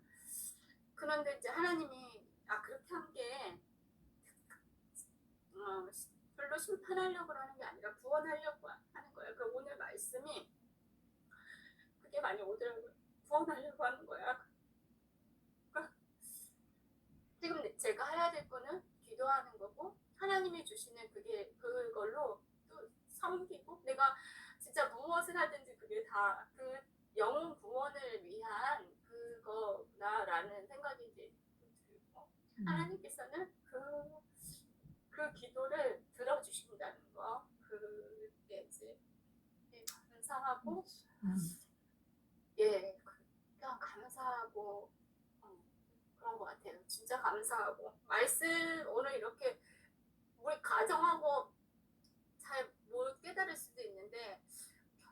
S3: 그런데 이제 하나님이 그렇게 한 게 별로 심판하려고 하는 게 아니라 구원하려고 하는 거예요. 그 오늘 말씀이 그게 많이 오더라고요. 구원하려고 하는 거야. 지금 제가 해야 될 거는 기도하는 거고 하나님이 주시는 그걸로 또 섬기고 내가 진짜 무엇을 하든지 그게 다 그 영혼 구원을 위한 그거다라는 생각이 이제 들고 하나님께서는 그 기도를 들어주신다는 거 그게 이제 감사하고 그냥 감사하고 그런 것 같아요. 진짜 감사하고 말씀 오늘 이렇게 우리 가정하고 잘 못 깨달을 수도 있는데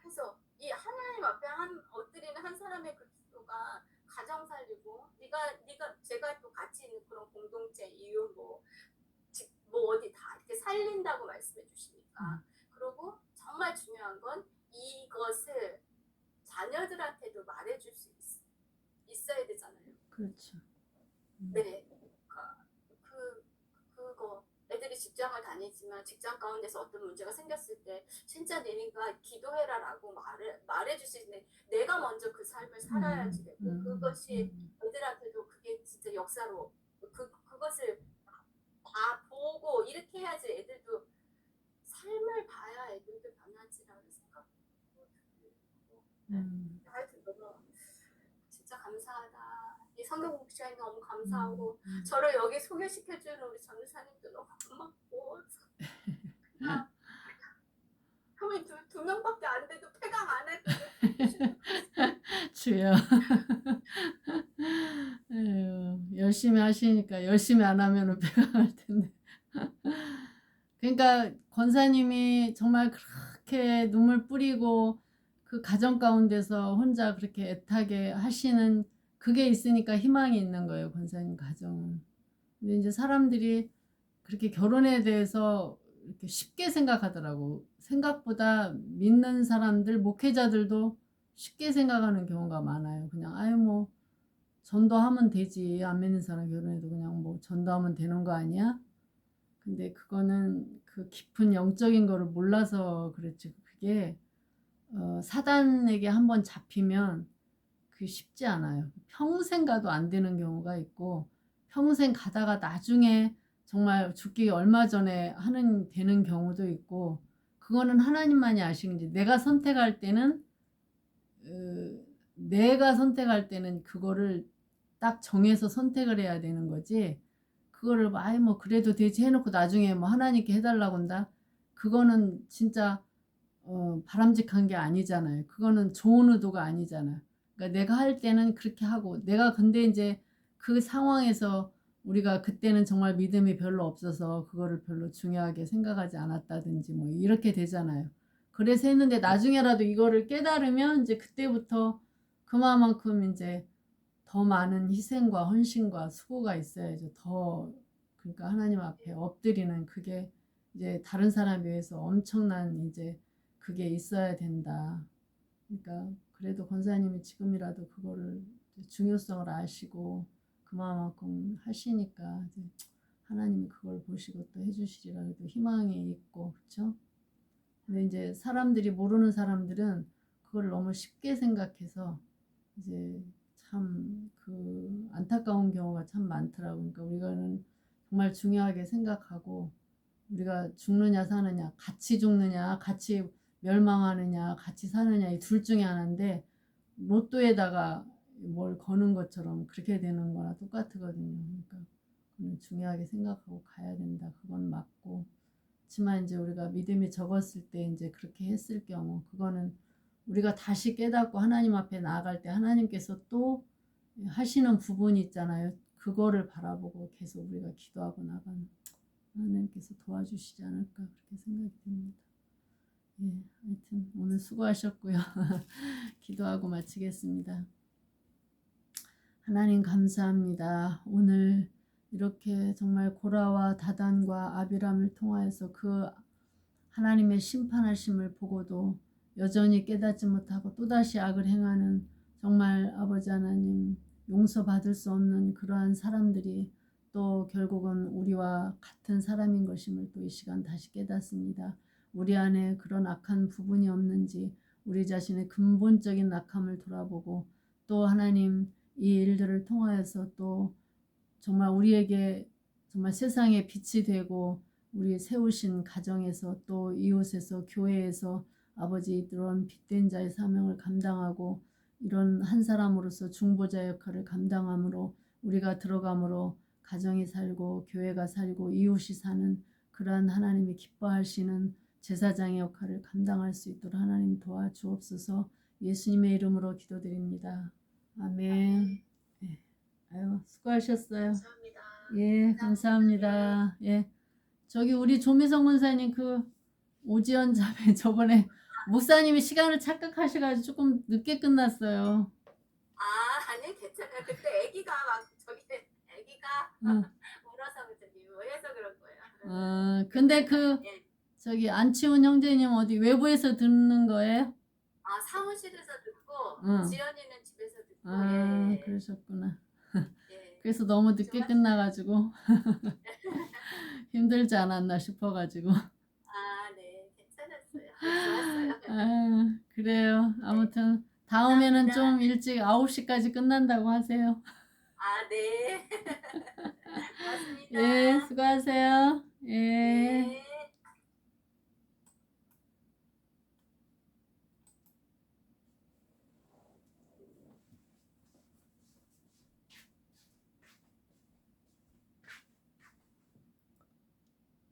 S3: 그래서 이 하나님 앞에 엎드리는 한 사람의 그 기도가 가정 살리고 네가 제가 또 같이 있는 그런 공동체 이유 뭐 어디 다 이렇게 살린다고 말씀해 주시니까 그리고 정말 중요한 건 이것을 자녀들한테도 말해줄 수 있어야 되잖아요.
S2: 그렇죠.
S3: 네, 그거 애들이 직장을 다니지만 직장 가운데서 어떤 문제가 생겼을 때 진짜 내가 기도해라라고 말해줄 수 있는 내가 먼저 그 삶을 살아야지 되고 그것이 애들한테도 그게 진짜 역사로 그것을 다 보고 이렇게 해야지 애들도 삶을 봐야 애들도 변하지라는 생각도 들고 하여튼 너무 진짜 감사하다. 이 성경 목사님 너무 감사하고 저를 여기 소개시켜주는 우리 전도사님도 너무 고맙고 형이 두 명밖에 안 돼도 폐강 안 했거든.
S2: 주여. 에휴, 열심히 하시니까 열심히 안 하면은 배강할 텐데. 그러니까 권사님이 정말 그렇게 눈물 뿌리고 그 가정 가운데서 혼자 그렇게 애타게 하시는 그게 있으니까 희망이 있는 거예요, 권사님 가정은. 근데 이제 사람들이 그렇게 결혼에 대해서 이렇게 쉽게 생각하더라고. 생각보다 믿는 사람들, 목회자들도 쉽게 생각하는 경우가 많아요. 그냥 아유 뭐 전도하면 되지. 안 믿는 사람 결혼해도 그냥 뭐 전도하면 되는 거 아니야? 근데 그거는 그 깊은 영적인 거를 몰라서 그렇지. 그게 사단에게 한번 잡히면 그게 쉽지 않아요. 평생 가도 안 되는 경우가 있고 평생 가다가 나중에 정말 죽기 얼마 전에 되는 경우도 있고 그거는 하나님만이 아시는지 내가 선택할 때는 그거를 딱 정해서 선택을 해야 되는 거지 그거를 아이 뭐 그래도 되지 해놓고 나중에 뭐 하나님께 해달라고 한다 그거는 진짜 바람직한 게 아니잖아요. 그거는 좋은 의도가 아니잖아요. 그러니까 내가 할 때는 그렇게 하고 내가 근데 이제 그 상황에서 우리가 그때는 정말 믿음이 별로 없어서 그거를 별로 중요하게 생각하지 않았다든지 뭐 이렇게 되잖아요. 그래서 했는데 나중에라도 이거를 깨달으면 이제 그때부터 그만큼 이제 더 많은 희생과 헌신과 수고가 있어야죠. 더 그러니까 하나님 앞에 엎드리는 그게 이제 다른 사람에 비해서 엄청난 이제 그게 있어야 된다. 그러니까 그래도 권사님이 지금이라도 그거를 중요성을 아시고 그만큼 하시니까 이제 하나님이 그걸 보시고 또 해주시리라 해도 희망이 있고 그렇죠? 근데 이제 사람들이 모르는 사람들은 그걸 너무 쉽게 생각해서 이제 참 그 안타까운 경우가 참 많더라고요. 그러니까 우리가는 정말 중요하게 생각하고 우리가 죽느냐 사느냐 같이 죽느냐 같이 멸망하느냐 같이 사느냐 이 둘 중에 하나인데 로또에다가 뭘 거는 것처럼 그렇게 되는 거나 똑같거든요. 그러니까 그건 중요하게 생각하고 가야 된다. 그건 맞고 그렇지만 이제 우리가 믿음이 적었을 때 이제 그렇게 했을 경우 그거는 우리가 다시 깨닫고 하나님 앞에 나아갈 때 하나님께서 또 하시는 부분이 있잖아요. 그거를 바라보고 계속 우리가 기도하고 나가는 하나님께서 도와주시지 않을까 그렇게 생각이 듭니다. 예, 하여튼 오늘 수고하셨고요. 기도하고 마치겠습니다. 하나님 감사합니다. 오늘 이렇게 정말 고라와 다단과 아비람을 통하여서 그 하나님의 심판하심을 보고도 여전히 깨닫지 못하고 또다시 악을 행하는 정말 아버지 하나님 용서받을 수 없는 그러한 사람들이 또 결국은 우리와 같은 사람인 것임을 또 이 시간 다시 깨닫습니다. 우리 안에 그런 악한 부분이 없는지 우리 자신의 근본적인 악함을 돌아보고 또 하나님 이 일들을 통하여서 또 정말 우리에게 정말 세상에 빛이 되고 우리 세우신 가정에서 또 이웃에서 교회에서 아버지 이런 빛된 자의 사명을 감당하고 이런 한 사람으로서 중보자 역할을 감당함으로 우리가 들어감으로 가정이 살고 교회가 살고 이웃이 사는 그러한 하나님이 기뻐하시는 제사장의 역할을 감당할 수 있도록 하나님 도와주옵소서. 예수님의 이름으로 기도드립니다. 아멘. 네. 아유 수고하셨어요.
S1: 감사합니다.
S2: 예, 감사합니다. 예, 저기 우리 조미성 권사님 그 오지연 자매 저번에 목사님이 시간을 착각하셔가지고 조금 늦게 끝났어요.
S3: 아니 괜찮아요. 그때 아기가 막 아기가
S2: 응.
S3: 울어서 해서 그런 거예요.
S2: 근데 그
S3: 예.
S2: 저기 안치훈 형제님 어디 외부에서 듣는 거예요?
S3: 사무실에서 듣고
S2: 응.
S3: 지연이는 집에서 듣고 예.
S2: 그러셨구나.
S3: 예.
S2: 그래서 너무 늦게
S3: 좋았어요.
S2: 끝나가지고 힘들지 않았나 싶어가지고.
S3: 네. 괜찮았어요. 좋았어요.
S2: 그래요. 아무튼 다음에는
S3: 감사합니다.
S2: 좀 일찍 9시까지 끝난다고 하세요.
S3: 네. 고맙습니다.
S2: 예, 수고하세요.